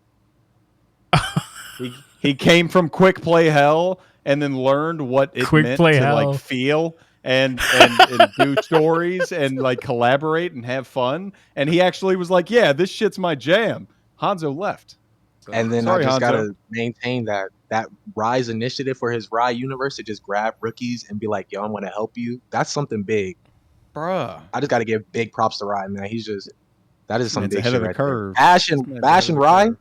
He came from Quick Play Hell and then learned what it meant to like feel and do stories and like collaborate and have fun. And he actually was like, yeah, this shit's my jam. Hanzo left. So, and then sorry, I just Hanzo. gotta maintain that Rise initiative for his Riot universe to just grab rookies and be like, yo, I'm gonna help you. That's something big. Bruh. I just gotta give big props to Riot, man. That is some big ahead shit of the right curve. There. Bash and Riot,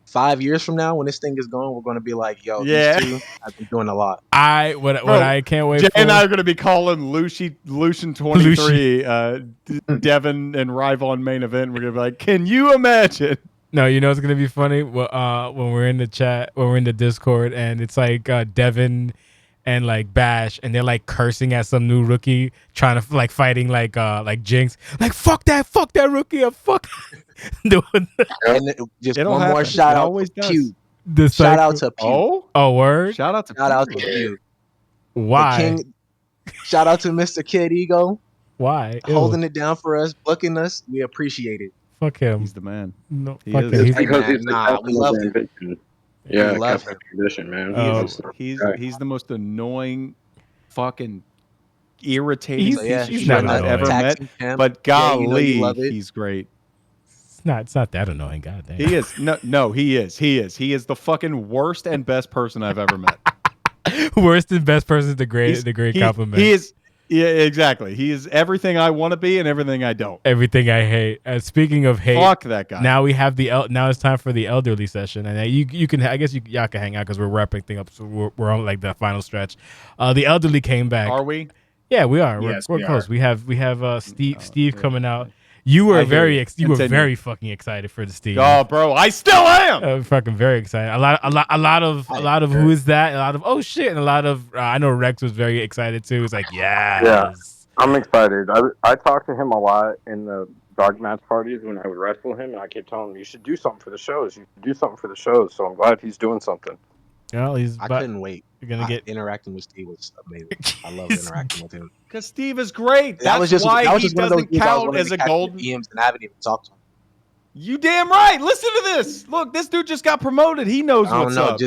5 years from now when this thing is going, we're gonna be like, yo, these two have been doing a lot. What I can't wait Jay for. and I are gonna be calling Lucian 23 Devin and Rivon main event. We're gonna be like, can you imagine? No, you know it's gonna be funny when we're in the chat, when we're in the Discord, and it's like Devin and like Bash, and they're like cursing at some new rookie, trying to like fighting like Jinx, like fuck that rookie, or fuck. And just one more shout out to Pew. Shout out to Pew. Oh, word. Shout out to Pew. Why? Shout out to Mr. Kid Ego. Why? Holding it down for us, booking us. We appreciate it. Fuck him. He's the man. No, he fuck is. him. We love him. Yeah, we love him. Tradition, man. He's the most annoying, fucking irritating he's shit not I've ever met. But golly, he's great. It's not that annoying. Goddamn. He is. No, he is. He is the fucking worst and best person I've ever met. Worst and best person is the great compliment. He is. Yeah, exactly. He is everything I want to be and everything I don't. Everything I hate. Speaking of hate, fuck that guy. Now we have now it's time for the elderly session, and you can, I guess y'all can hang out because we're wrapping things up. So we're on like the final stretch. The elderly came back. Are we? Yeah, we are. Yes, we're close. are. We have Steve coming out. You were very fucking excited for the Steve. Oh, bro, I still am. Fucking very excited. A lot of who is that? A lot of oh shit, and a lot of I know Rex was very excited too. It's like yeah, I'm excited. I talked to him a lot in the dark match parties when I would wrestle him, and I kept telling him, "You should do something for the shows. You should do something for the shows." So I'm glad he's doing something. Yeah, I couldn't wait. You're gonna get interacting with Steve was amazing. I love interacting with him. Because Steve is great. That's why he doesn't count as a golden. DMs and I haven't even talked to him. You damn right. Listen to this. Look, this dude just got promoted. He knows what's up.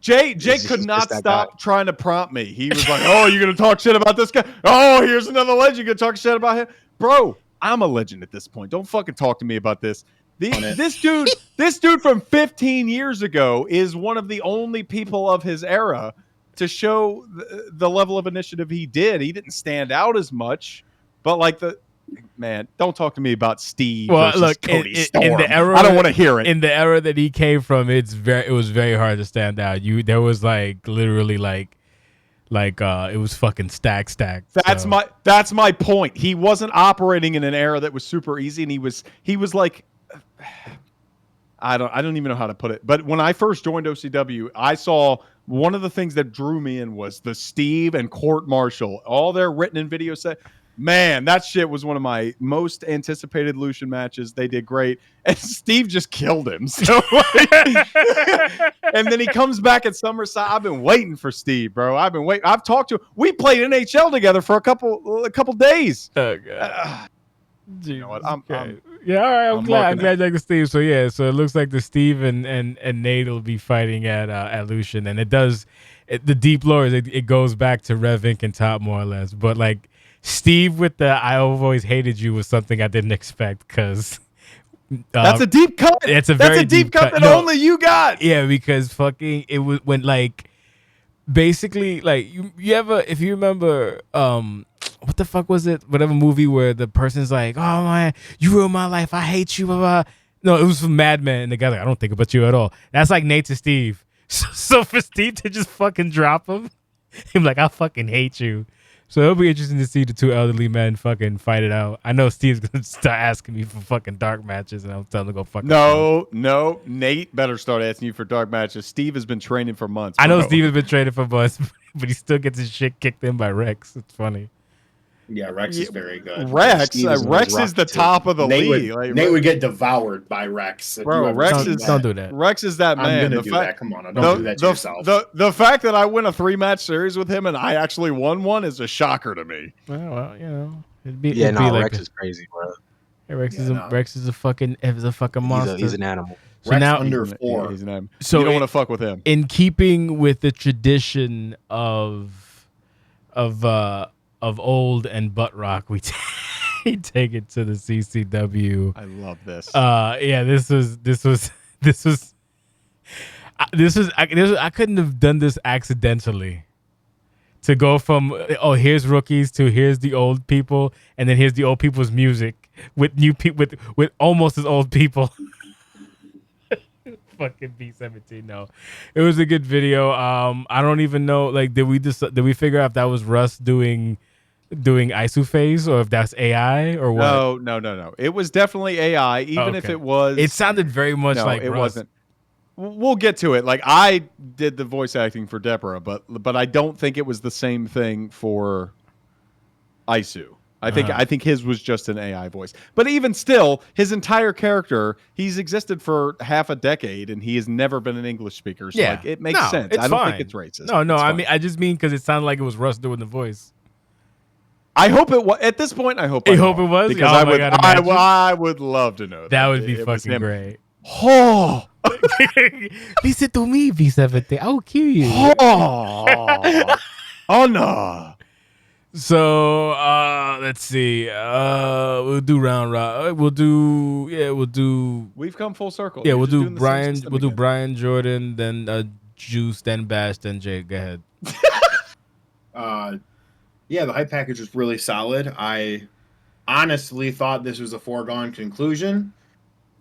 Jay could not stop trying to prompt me. He was like, "Oh, you're gonna talk shit about this guy? Oh, here's another legend. You're gonna talk shit about him, bro." I'm a legend at this point. Don't fucking talk to me about this. This dude from 15 years ago is one of the only people of his era to show the level of initiative he did. He didn't stand out as much, but like man, don't talk to me about Steve versus look, Cody Storm. in the era, I don't want to hear it. In the era that he came from, it was very hard to stand out. There was like literally like it was fucking stack. That's my point. He wasn't operating in an era that was super easy, and he was like, I don't even know how to put it. But when I first joined OCW, I saw one of the things that drew me in was the Steve and Court Marshall, all their written in video set. Man, that shit was one of my most anticipated Lucian matches. They did great. And Steve just killed him. So and then he comes back at SummerSlam. I've been waiting for Steve, bro. I've been waiting. I've talked to him. We played NHL together for a couple days. Oh, God. You know what? All right. I'm glad you like the Steve. So yeah, so it looks like the Steve and Nate will be fighting at Lucian, and the deep lore it goes back to Rev Inc. and Top more or less. But like Steve with the "I've always hated you" was something I didn't expect because that's a deep cut. It's a very deep cut that only you got. Yeah, because fucking it was when like basically like you ever if you remember what the fuck was it? Whatever movie where the person's like, "Oh man, you ruined my life. I hate you." Blah, blah. No, it was from Mad Men, and the guy's like, "I don't think about you at all." That's like Nate to Steve. So for Steve to just fucking drop him like, "I fucking hate you." So it'll be interesting to see the two elderly men fucking fight it out. I know Steve's gonna start asking me for fucking dark matches, and I'm telling him to go fucking. No, Nate better start asking you for dark matches. Steve has been training for months. I know Steve has been training for months, but he still gets his shit kicked in by Rex. It's funny. Yeah, Rex is very good. Rex is the top of the league. Nate would get devoured by Rex. Bro, don't do that. Rex is that man. I'm gonna do that. Come on, don't do that to yourself. The fact that I win a 3-match series with him and I actually won one is a shocker to me. Well, you know, Rex is crazy, bro. Yeah, Rex is a fucking monster. He's an animal. So Rex now under 4. He's an animal. So you don't want to fuck with him. In keeping with the tradition of old and butt rock, we take it to the CCW. I love this. I couldn't have done this accidentally. To go from here's rookies to here's the old people, and then here's the old people's music with new people with almost as old people. Fucking B17. No, it was a good video. I don't even know. Like, did we figure out if that was Russ doing ISU phase or if that's AI or what? No. It was definitely AI. Even if it was, it sounded very much like it Russ. wasn't. We'll get to it. Like, I did the voice acting for Deborah, but I don't think it was the same thing for ISU. I think his was just an AI voice. But even still, his entire character, he's existed for half a decade, and he has never been an English speaker. So like, it makes sense. I don't think it's racist. No. I just mean because it sounded like it was Russ doing the voice. I hope it was. At this point, I hope it was because I would love to know that. That would be fucking great. Oh. Listen to me, B17. I will kill you. Oh no. So let's see. We'll do round robin. We'll do. We've come full circle. Yeah, we'll do Brian. We'll do Brian Jordan, then Juice, then Bash, then Jay. Go ahead. Yeah, the hype package was really solid. I honestly thought this was a foregone conclusion,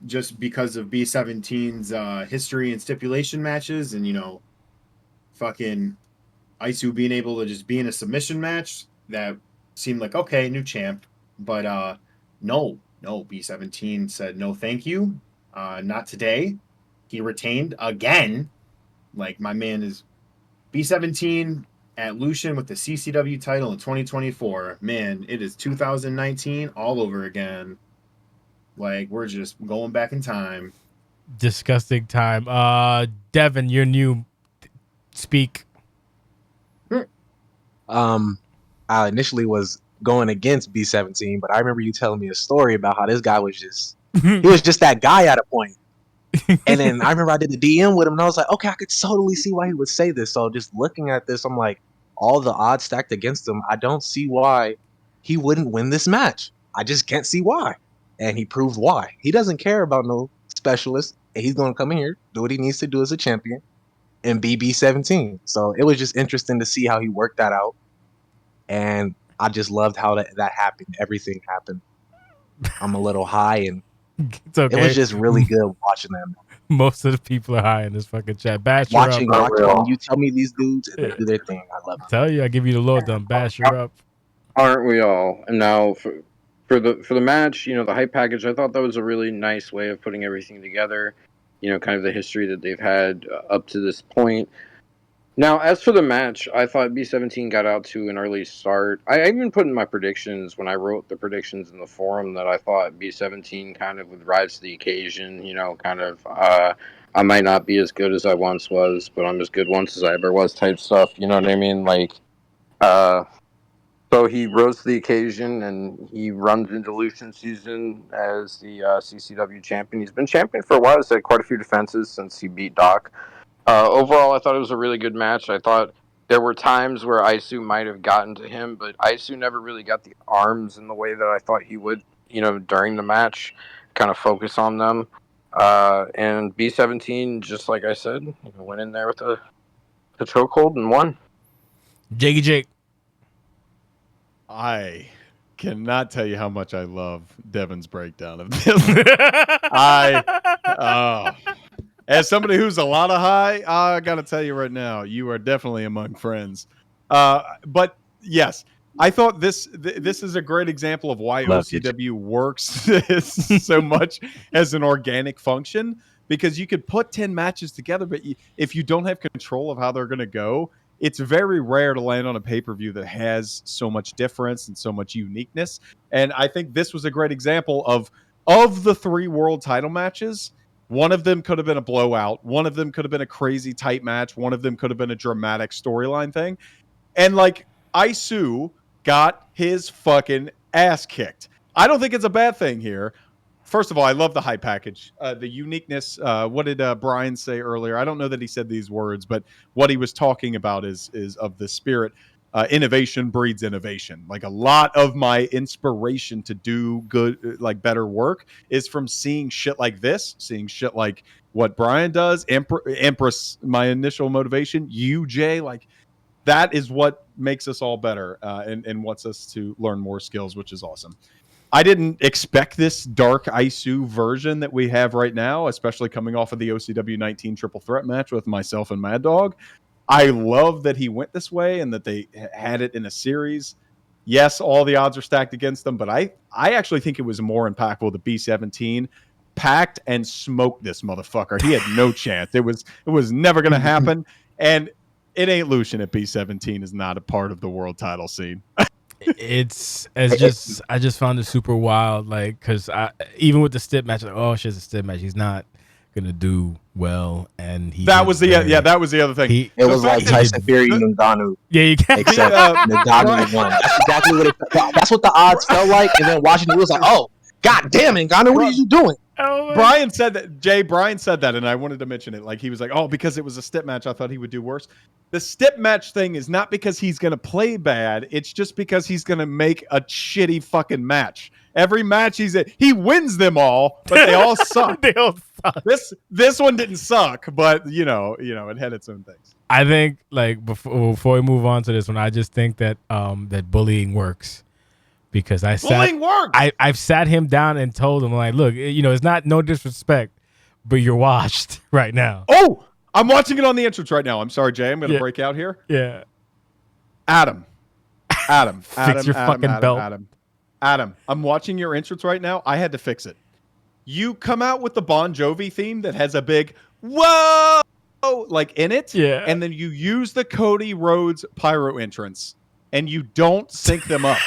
just because of B17's history and stipulation matches, and fucking ISU being able to just be in a submission match. That seemed like, okay, new champ. But no, B17 said no thank you. Not today. He retained again. Like, my man is B17 at Lucian with the CCW title in 2024. Man, it is 2019 all over again. Like, we're just going back in time. Disgusting time. Devin, you're new. Speak. I initially was going against B17, but I remember you telling me a story about how this guy was just he was just that guy at a point. And then I remember I did the DM with him, and I was like, okay, I could totally see why he would say this. So just looking at this, I'm like, all the odds stacked against him, I don't see why he wouldn't win this match. I just can't see why. and he proved why. He doesn't care about no specialist, and he's going to come in here, do what he needs to do as a champion, and be B17. So it was just interesting to see how he worked that out, and I just loved how that happened. Everything happened. I'm a little high, and It's okay. it was just really good watching them. Most of the people are high in this fucking chat. Bash her Watching up. when you tell me these dudes and they do their thing, I love it. Tell you, I give you the lowdown. Bash her up. Aren't we all? And now for the match, you know, the hype package, I thought that was a really nice way of putting everything together. You know, kind of the history that they've had up to this point. Now, as for the match, I thought B17 got out to an early start. I even put in my predictions when I wrote the predictions in the forum that I thought B17 kind of would rise to the occasion. You know, kind of, I might not be as good as I once was, but I'm as good once as I ever was type stuff. You know what I mean? Like, so he rose to the occasion, and he runs into Lucian season as the CCW champion. He's been champion for a while. He's had quite a few defenses since he beat Doc. Overall, I thought it was a really good match. I thought there were times where Isu might have gotten to him, but Isu never really got the arms in the way that I thought he would, you know, during the match, kind of focus on them. And B17, just like I said, went in there with a chokehold and won. Jakey Jake. I cannot tell you how much I love Devin's breakdown of this. As somebody who's a lot of high, I got to tell you right now, you are definitely among friends. But yes, I thought this is a great example of why OCW works so much as an organic function, because you could put 10 matches together, but if you don't have control of how they're going to go, it's very rare to land on a pay-per-view that has so much difference and so much uniqueness. And I think this was a great example of the 3 world title matches. One of them could have been a blowout. One of them could have been a crazy tight match. One of them could have been a dramatic storyline thing. And like, Isu got his fucking ass kicked. I don't think it's a bad thing here. First of all, I love the hype package, the uniqueness. What did Brian say earlier? I don't know that he said these words, but what he was talking about is of the spirit. Innovation breeds innovation. Like, a lot of my inspiration to do good, like better work, is from seeing shit like this, seeing shit like what Brian does. Empress, my initial motivation. You, Jay, like, that is what makes us all better and wants us to learn more skills, which is awesome. I didn't expect this dark Isu version that we have right now, especially coming off of the OCW 19 triple threat match with myself and Mad Dog. I love that he went this way and that they had it in a series. Yes, all the odds are stacked against them, but I actually think it was more impactful that B17 packed and smoked this motherfucker. He had no chance. It was never going to happen. And it ain't Lucian at B17 is not a part of the world title scene. I just found it super wild, like, because even with the stip match, like, oh shit, it's a stip match, he's not gonna do well, and that was the other thing. It was like Tyson Fury and Ngannou. Yeah, you can't. Except Ngannou won. That's exactly what that's what the odds felt like. And then watching it was like, oh, god damn it, Ngannou, what are you doing? Brian said that. Brian said that, and I wanted to mention it. Like, he was like, oh, because it was a stip match, I thought he would do worse. The stip match thing is not because he's going to play bad. It's just because he's going to make a shitty fucking match. Every match he wins them all, but they all suck. They all suck. This one didn't suck, but you know, it had its own things. I think, like, before we move on to this one, I just think that that bullying works. Because I've sat him down and told him, like, look, it's not no disrespect, but you're washed right now. Oh, I'm watching it on the entrance right now. I'm sorry, Jay. I'm going to break out here. Yeah. Adam. Fix your fucking belt. Adam, I'm watching your entrance right now. I had to fix it. You come out with the Bon Jovi theme that has a big whoa like in it. Yeah. And then you use the Cody Rhodes pyro entrance. And you don't sync them up.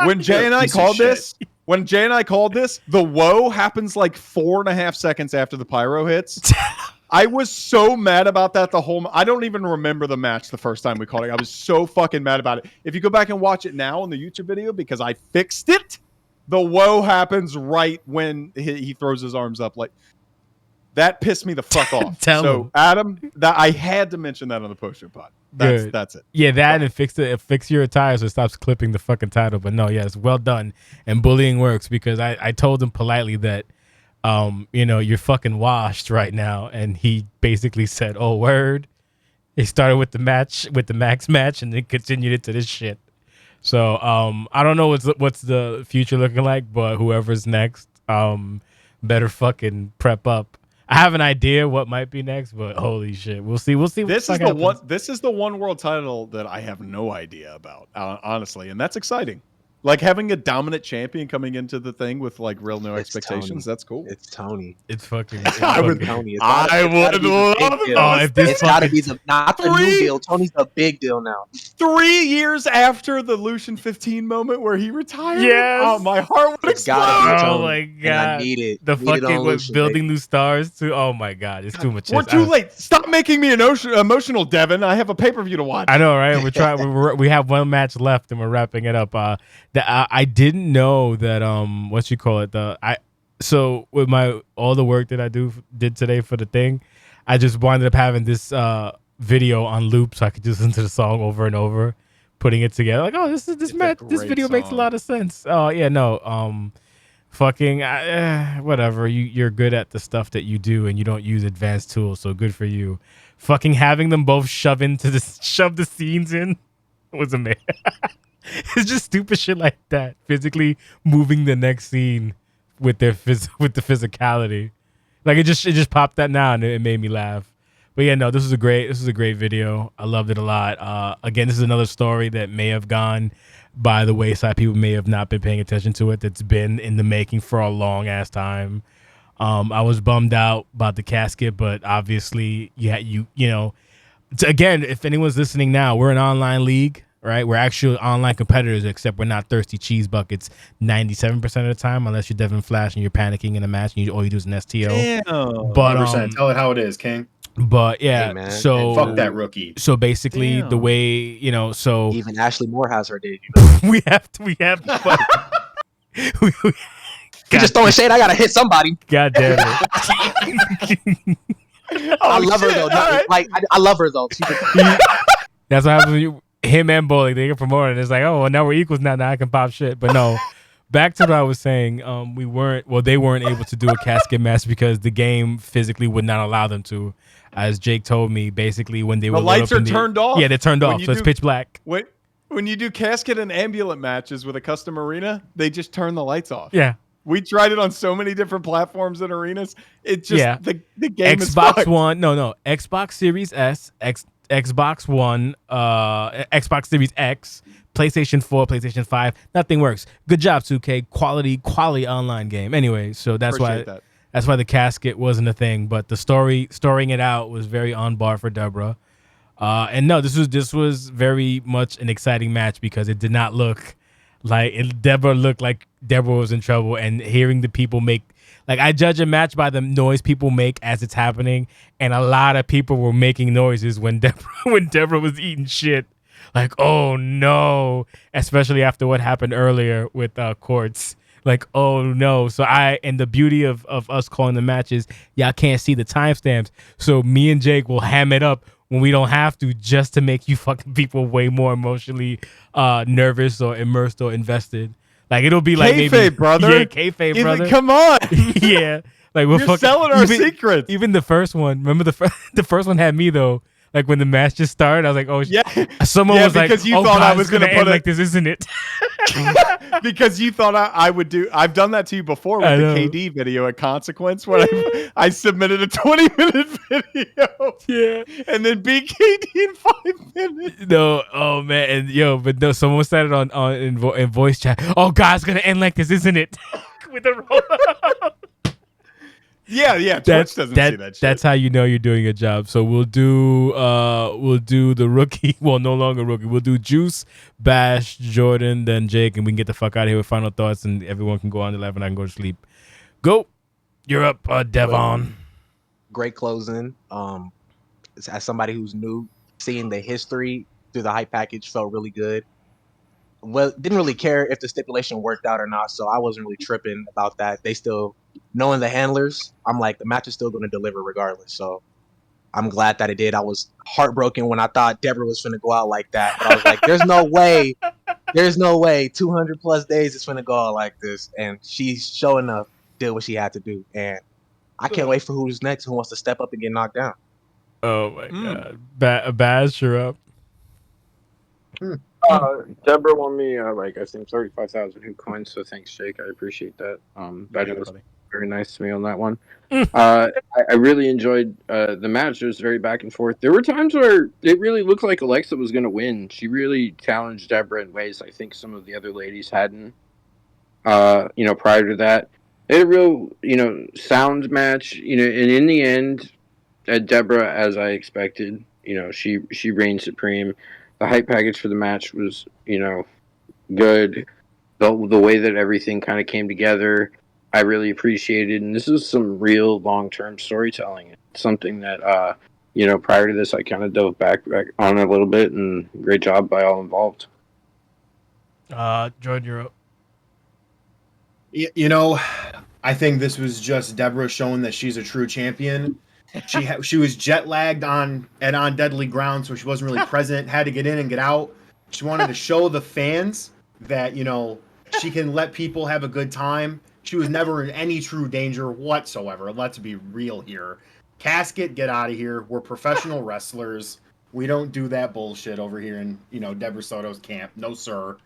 When Jay and I called this, the whoa happens like 4.5 seconds after the pyro hits. I was so mad about that I don't even remember the match the first time we called it. I was so fucking mad about it. If you go back and watch it now on the YouTube video, because I fixed it, the whoa happens right when he throws his arms up. Like, That pissed me the fuck off. Tell so him. Adam, that I had to mention that on the post-show pod. That's it. Yeah, that and fix your attire so it stops clipping the fucking title. But no, yes, well done. And bullying works because I told him politely that you're fucking washed right now, and he basically said, "Oh, word." He started with the Max match and then continued it to this shit. So I don't know what's the future looking like, but whoever's next, better fucking prep up. I have an idea what might be next, but holy shit, we'll see. This is the one world title that I have no idea about, honestly, and that's exciting. Like having a dominant champion coming into the thing with like real no expectations. That's cool. It's Tony. It's fucking. I would. Tony. I would love if this it's got to be not the new deal. Tony's a big deal now. 3 years after the Lucian 15 moment where he retired. Yes. Oh, my heart would explode. Oh my god. I need it. The need fucking Lucian, building new stars too. Oh my god, it's too much. We're too late. Stop making me emotional, Devin. I have a pay-per-view to watch. I know, right? We're trying. We have one match left, and we're wrapping it up. I didn't know that. So with all the work that I did today for the thing, I just wound up having this video on loop, so I could just listen to the song over and over, putting it together. Like, oh, this video makes a lot of sense. Oh yeah, no, whatever. You're good at the stuff that you do, and you don't use advanced tools, so good for you. Fucking having them both shove the scenes in was amazing. It's just stupid shit like that. Physically moving the next scene with the physicality, like it just popped that now and it made me laugh. But yeah, no, this is a great video. I loved it a lot. Again, this is another story that may have gone by the wayside. People may have not been paying attention to it. That's been in the making for a long ass time. I was bummed out about the casket, but obviously, again, if anyone's listening now, we're an online league. Right, we're actually online competitors, except we're not thirsty cheese buckets 97% of the time, unless you're Devin Flash and you're panicking in a match and all you do is an STO. Damn. But tell it how it is, King. But yeah, hey, so fuck that rookie. So basically, the way so even Ashley Moore has her debut. we have. We just throwing shade. I gotta hit somebody. God damn it! I love her though. Right. I love her though. That's what happens when you. Him and Bully, they get promoted. It's like, oh, well, now we're equals now. Now I can pop shit. But no, back to what I was saying. They weren't able to do a casket match because the game physically would not allow them to. As Jake told me, basically when they were the lights are turned off. Yeah, they're turned off, so it's pitch black. When you do casket and ambulance matches with a custom arena, they just turn the lights off. Yeah. We tried it on so many different platforms and arenas. It just the game Xbox is fucked. One, no, Xbox Series S, Xbox One, Xbox Series X, PlayStation 4, PlayStation 5. Nothing works. Good job, 2K. Quality online game. Anyway, so that's why the casket wasn't a thing. But the storying it out was very on bar for Deborah. And no, this was very much an exciting match because it did not look like Deborah looked like Deborah was in trouble. And hearing the people make. Like, I judge a match by the noise people make as it's happening, and a lot of people were making noises when Deborah was eating shit. Like, oh no, especially after what happened earlier with Quartz. Like, oh no. So and the beauty of us calling the matches, y'all can't see the timestamps. So me and Jake will ham it up when we don't have to, just to make you fucking people way more emotionally nervous or immersed or invested. Like, it'll be like kayfabe, brother. Yeah, kayfabe, brother. Come on. Yeah. Like, we're You're selling our secrets. Even the first one. Remember the first one had me, though. Like, when the match just started, I was like, oh, yeah. Someone was like, you oh, thought God, I was going to end put like this, isn't it? Because you thought I would do. I've done that to you before with the KD video at Consequence, where I submitted a 20-minute video. Yeah. And then beat KD in 5 minutes. No, oh man, and but no, someone said it on in voice chat. Oh God, it's gonna end like this, isn't it? With the roll. Yeah. Twitch doesn't see that shit. That's how you know you're doing a job. So we'll do the rookie. Well, no longer rookie. We'll do Juice, Bash, Jordan, then Jake, and we can get the fuck out of here with final thoughts, and everyone can go on to 11. I can go to sleep. Go. You're up, Devon. Great closing. As somebody who's new, seeing the history through the hype package felt really good. Well, didn't really care if the stipulation worked out or not, so I wasn't really tripping about that. They still knowing the handlers, I'm like, the match is still going to deliver regardless. So I'm glad that it did. I was heartbroken when I thought Deborah was going to go out like that, but I was like, there's no way. There's no way 200 plus days it's going to go out like this. And she's sure enough did what she had to do. And I can't wait for who's next, who wants to step up and get knocked down. Oh my god, Baz, you're up. Deborah won me like I think 35,000 hoop coins. So thanks, Jake. I appreciate that. That was very nice to me on that one. I really enjoyed the match. It was very back and forth. There were times where it really looked like Alexa was going to win. She really challenged Deborah in ways I think some of the other ladies hadn't. Prior to that, they had a real sound match. And in the end, Deborah, as I expected, she reigned supreme. The hype package for the match was good. The way that everything kind of came together, I really appreciated. And this is some real long-term storytelling. It's something that, prior to this, I kind of dove back on a little bit, and great job by all involved. Jordan, you're up. I think this was just Deborah showing that she's a true champion. She was jet lagged on Deadly Ground, so she wasn't really present. Had to get in and get out. She wanted to show the fans that she can let people have a good time. She was never in any true danger whatsoever. Let's be real here. Casket, get out of here. We're professional wrestlers. We don't do that bullshit over here in Deborah Soto's camp. No sir.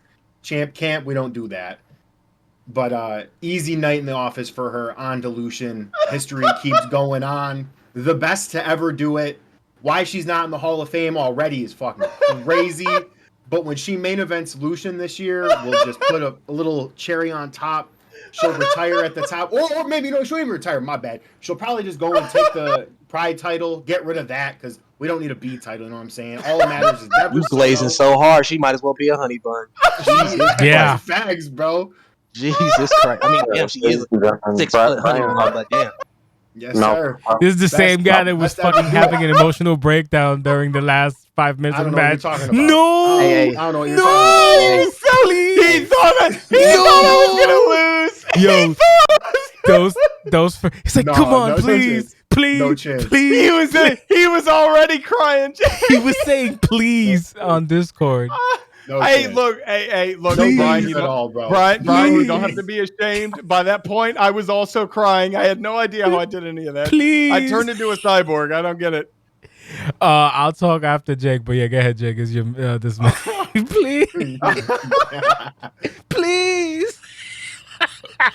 Champ camp, we don't do that. But easy night in the office for her on dilution. History keeps going on. The best to ever do it. Why she's not in the Hall of Fame already is fucking crazy. But when she main events Lucian this year, we'll just put a little cherry on top. She'll retire at the top. Or maybe she'll even retire. My bad. She'll probably just go and take the Pride title, get rid of that, because we don't need a B title, you know what I'm saying? All that matters is Deborah You glazing so hard, she might as well be a honey bun. Jesus Yeah. Fags, bro. Jesus Christ. I mean, damn, she is 6 foot honey bun, but damn. Yes, sir. This is the same guy that was fucking having an emotional breakdown during the last 5 minutes of the match. No, I don't know what you're talking about. Sully, he thought I was gonna lose. Yo, those. He's like, come on, please, No chance. please. He was already crying. He was saying please on Discord. Hey, look, No Brian, at all, bro. Brian, you don't have to be ashamed. By that point, I was also crying. I had no idea how I did any of that. Please. I turned into a cyborg. I don't get it. I'll talk after Jake, but yeah, go ahead, Jake. Is your this man? Please, please.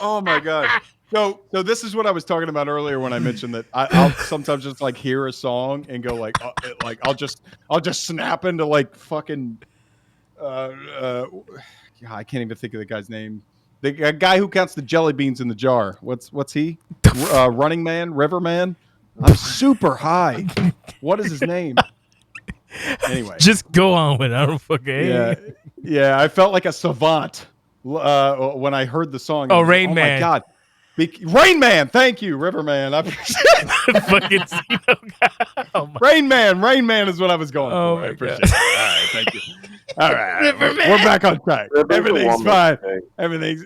Oh my god. So this is what I was talking about earlier when I mentioned that I'll sometimes just like hear a song and go like I'll just snap into like fucking I can't even think of the guy's name. The guy who counts the jelly beans in the jar. What's he? Running Man, River Man. I'm super high. What is his name? Anyway, just go on with it. I don't fucking. Yeah. I felt like a savant when I heard the song. Oh, Rain Man. Oh my god. Rain Man, thank you, River Man. I fucking Rain Man is what I was going for. I appreciate it. All right, thank you. All right, we're back on track. Everything's fine. Everything's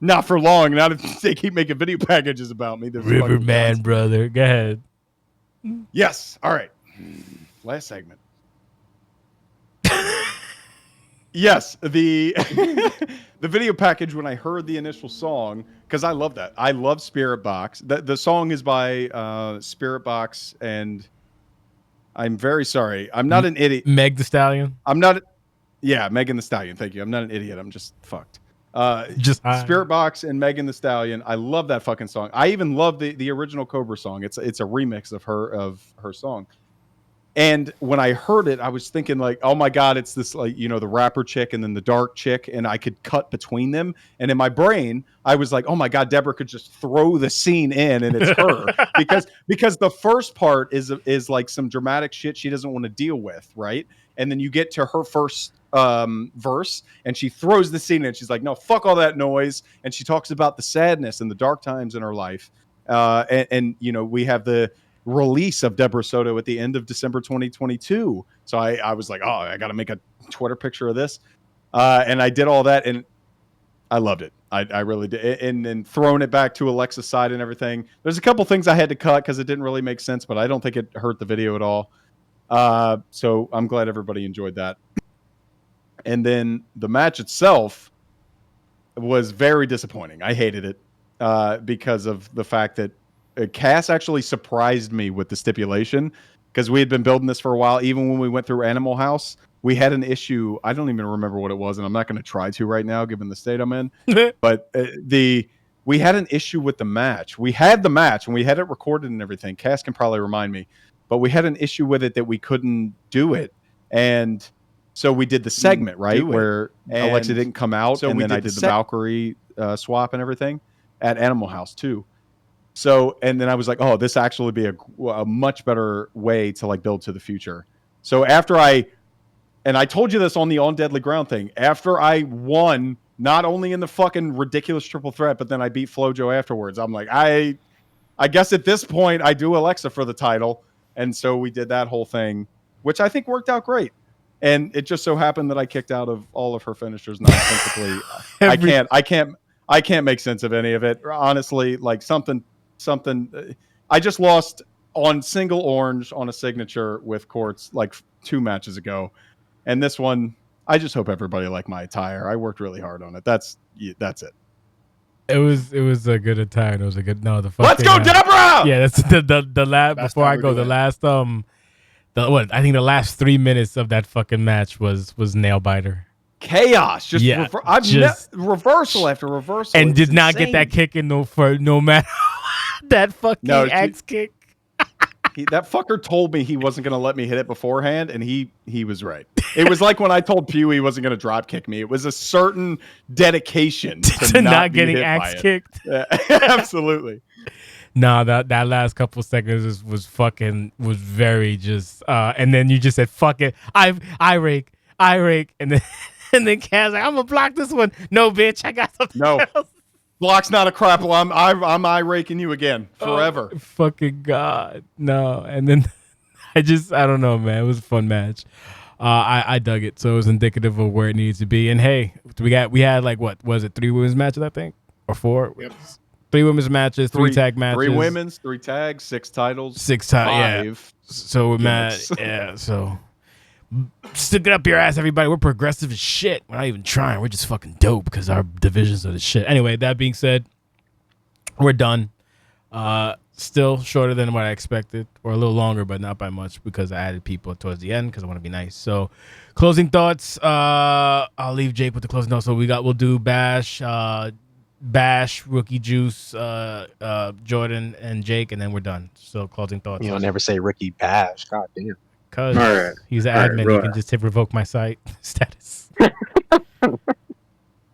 not for long. Not if they keep making video packages about me. River Man, brother. Go ahead. Yes. All right. Last segment. Yes, the video package when I heard the initial song, because I love that. I love Spirit Box. The song is by Spirit Box, and I'm very sorry. I'm not an idiot. Meg the Stallion? I'm not. Yeah, Megan the Stallion. Thank you. I'm not an idiot. I'm just fucked. Just Spirit Box and Megan the Stallion. I love that fucking song. I even love the original Cobra song. It's a remix of her song. And when I heard it, I was thinking like, oh my God, it's this like, the rapper chick and then the dark chick, and I could cut between them. And in my brain, I was like, oh my God, Deborah could just throw the scene in and it's her. because the first part is like some dramatic shit she doesn't want to deal with, right? And then you get to her first verse and she throws the scene in. She's like, no, fuck all that noise. And she talks about the sadness and the dark times in her life. And we have the release of Deborah Soto at the end of December 2022. So I was like, oh, I got to make a Twitter picture of this. And I did all that. And I loved it. I really did. And then throwing it back to Alexa's side and everything. There's a couple things I had to cut because it didn't really make sense, but I don't think it hurt the video at all. So I'm glad everybody enjoyed that. And then the match itself was very disappointing. I hated it because of the fact that Cass actually surprised me with the stipulation because we had been building this for a while. Even when we went through Animal House, we had an issue. I don't even remember what it was, and I'm not going to try to right now, given the state I'm in. But we had an issue with the match. We had the match, and we had it recorded and everything. Cass can probably remind me. But we had an issue with it that we couldn't do it. And so we did the segment, right, where Alexa didn't come out, and then I did the Valkyrie swap and everything at Animal House, too. So, and then I was like, oh, this actually be a much better way to like build to the future. So after and I told you this on the On Deadly Ground thing, after I won, not only in the fucking ridiculous triple threat, but then I beat FloJo afterwards. I'm like, I guess at this point I do Alexa for the title. And so we did that whole thing, which I think worked out great. And it just so happened that I kicked out of all of her finishers nonsensically. I can't make sense of any of it. Honestly, like something I just lost on single orange on a signature with Quartz like 2 matches ago. And this one, I just hope everybody liked my attire. I worked really hard on it. That's it. It was a good attire. It was a good Let's go, Deborah! Yeah, that's the last before I go. The last I think the last 3 minutes of that fucking match was nail biter. Chaos, reversal after reversal, and did not get that kick in no matter that fucking axe kick. That fucker told me he wasn't going to let me hit it beforehand, and he was right. It was like when I told Pew he wasn't going to drop kick me. It was a certain dedication to not getting axe kicked. Yeah, absolutely. No, that last couple seconds was very just. And then you just said fuck it. I rake, and then Kaz like, I'm gonna block this one. No, bitch, I got something else. Block's not a crapple. I'm eye raking you again forever. Oh, fucking God, no. And then I don't know, man. It was a fun match. I dug it, so it was indicative of where it needs to be. And hey, we had like what was it? 3 women's matches, I think, or 4. Yep. 3 women's matches, 3 tag matches, 3 women's, 3 tags, 6 titles, 6 titles. Yeah. So gimmicks. So stick it up your ass, everybody. We're progressive as shit. We're not even trying. We're just fucking dope because our divisions are the shit. Anyway, that being said, we're done. Still shorter than what I expected, or a little longer, but not by much because I added people towards the end because I want to be nice. So, closing thoughts. I'll leave Jake with the closing thoughts. So we'll do Bash, Rookie Juice, Jordan, and Jake, and then we're done. So closing thoughts. You don't never say Ricky Bash. God damn. Because he's an admin, he can just hit revoke my site status.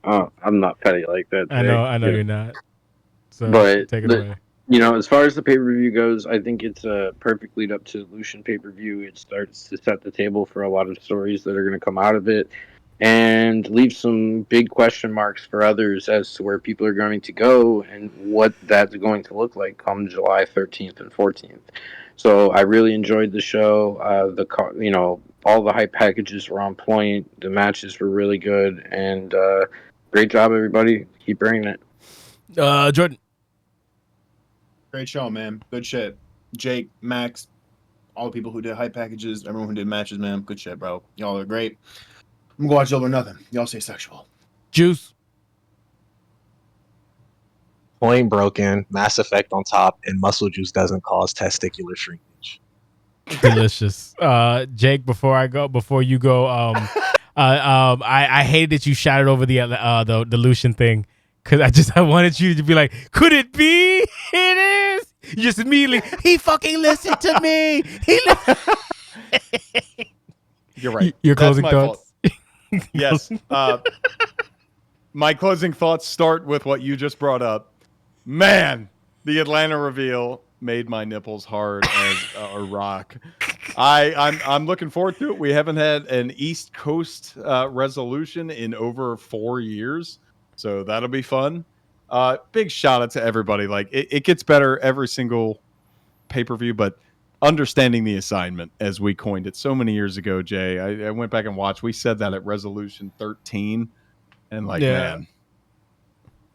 Oh, I'm not petty like that today. I know you're not. So but take it away. You know, as far as the pay-per-view goes, I think it's a perfect lead up to Lucian pay-per-view. It starts to set the table for a lot of stories that are going to come out of it and leave some big question marks for others as to where people are going to go and what that's going to look like come July 13th and 14th. So I really enjoyed the show. All the hype packages were on point. The matches were really good, and great job, everybody. Keep bringing it. Jordan. Great show, man. Good shit. Jake, Max, all the people who did hype packages, everyone who did matches, man. Good shit, bro. Y'all are great. I'm gonna go watch Double or Nothing. Y'all stay sexual. Juice. Plain broken, Mass Effect on top, and muscle juice doesn't cause testicular shrinkage. Delicious. Jake, before you go, I hated that you shouted over the Lucian thing because I wanted you to be like, could it be? It is. You just immediately, he fucking listened to me. You're right. Your closing thoughts. Yes. My closing thoughts start with what you just brought up. Man, the Atlanta reveal made my nipples hard as a rock. I'm looking forward to it. We haven't had an East Coast resolution in over 4 years, so that'll be fun. Big shout out to everybody. Like it gets better every single pay-per-view, but understanding the assignment as we coined it so many years ago, Jay. I went back and watched. We said that at resolution 13, and man,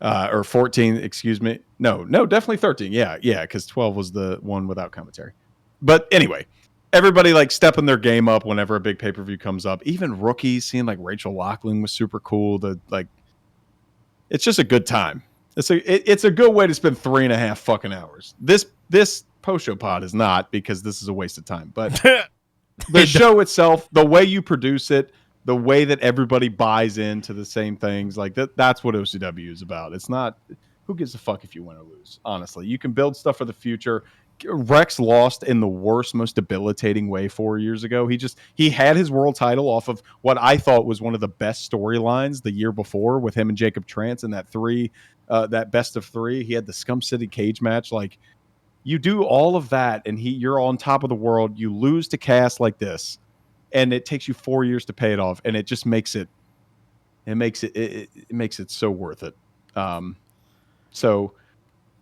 or 14, excuse me. No, definitely 13. Yeah, because 12 was the one without commentary. But anyway, everybody like stepping their game up whenever a big pay-per-view comes up. Even rookies, seeing like Rachel Loughlin was super cool. It's just a good time. It's a good way to spend 3.5 fucking hours. This post-show pod is not, because this is a waste of time. But the show itself, the way you produce it, the way that everybody buys into the same things, like that's what OCW is about. It's not, who gives a fuck if you win or lose, honestly. You can build stuff for the future. Rex lost in the worst, most debilitating way 4 years ago. He had his world title off of what I thought was one of the best storylines the year before with him and Jacob Trance in that best of 3. He had the Scum City cage match. Like, you do all of that and you're on top of the world. You lose to Cass like this, and it takes you 4 years to pay it off, and it just makes it so worth it. So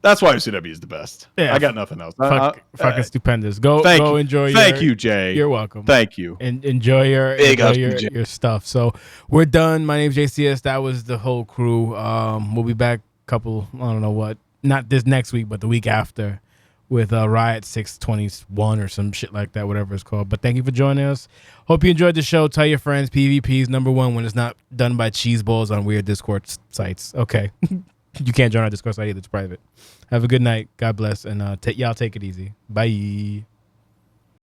that's why OCW is the best. Yeah, I got nothing else. Fucking stupendous. Go enjoy. Thank you, Jay. You're welcome. Thank you. And enjoy your stuff. So we're done. My name's JCS. That was the whole crew. We'll be back I don't know what, not this next week, but the week after, with Riot 621 or some shit like that, whatever it's called. But thank you for joining us. Hope you enjoyed the show. Tell your friends. PvP is #1 when it's not done by cheeseballs on weird Discord sites. Okay. You can't join our Discord site either. It's private. Have a good night. God bless. And y'all take it easy. Bye.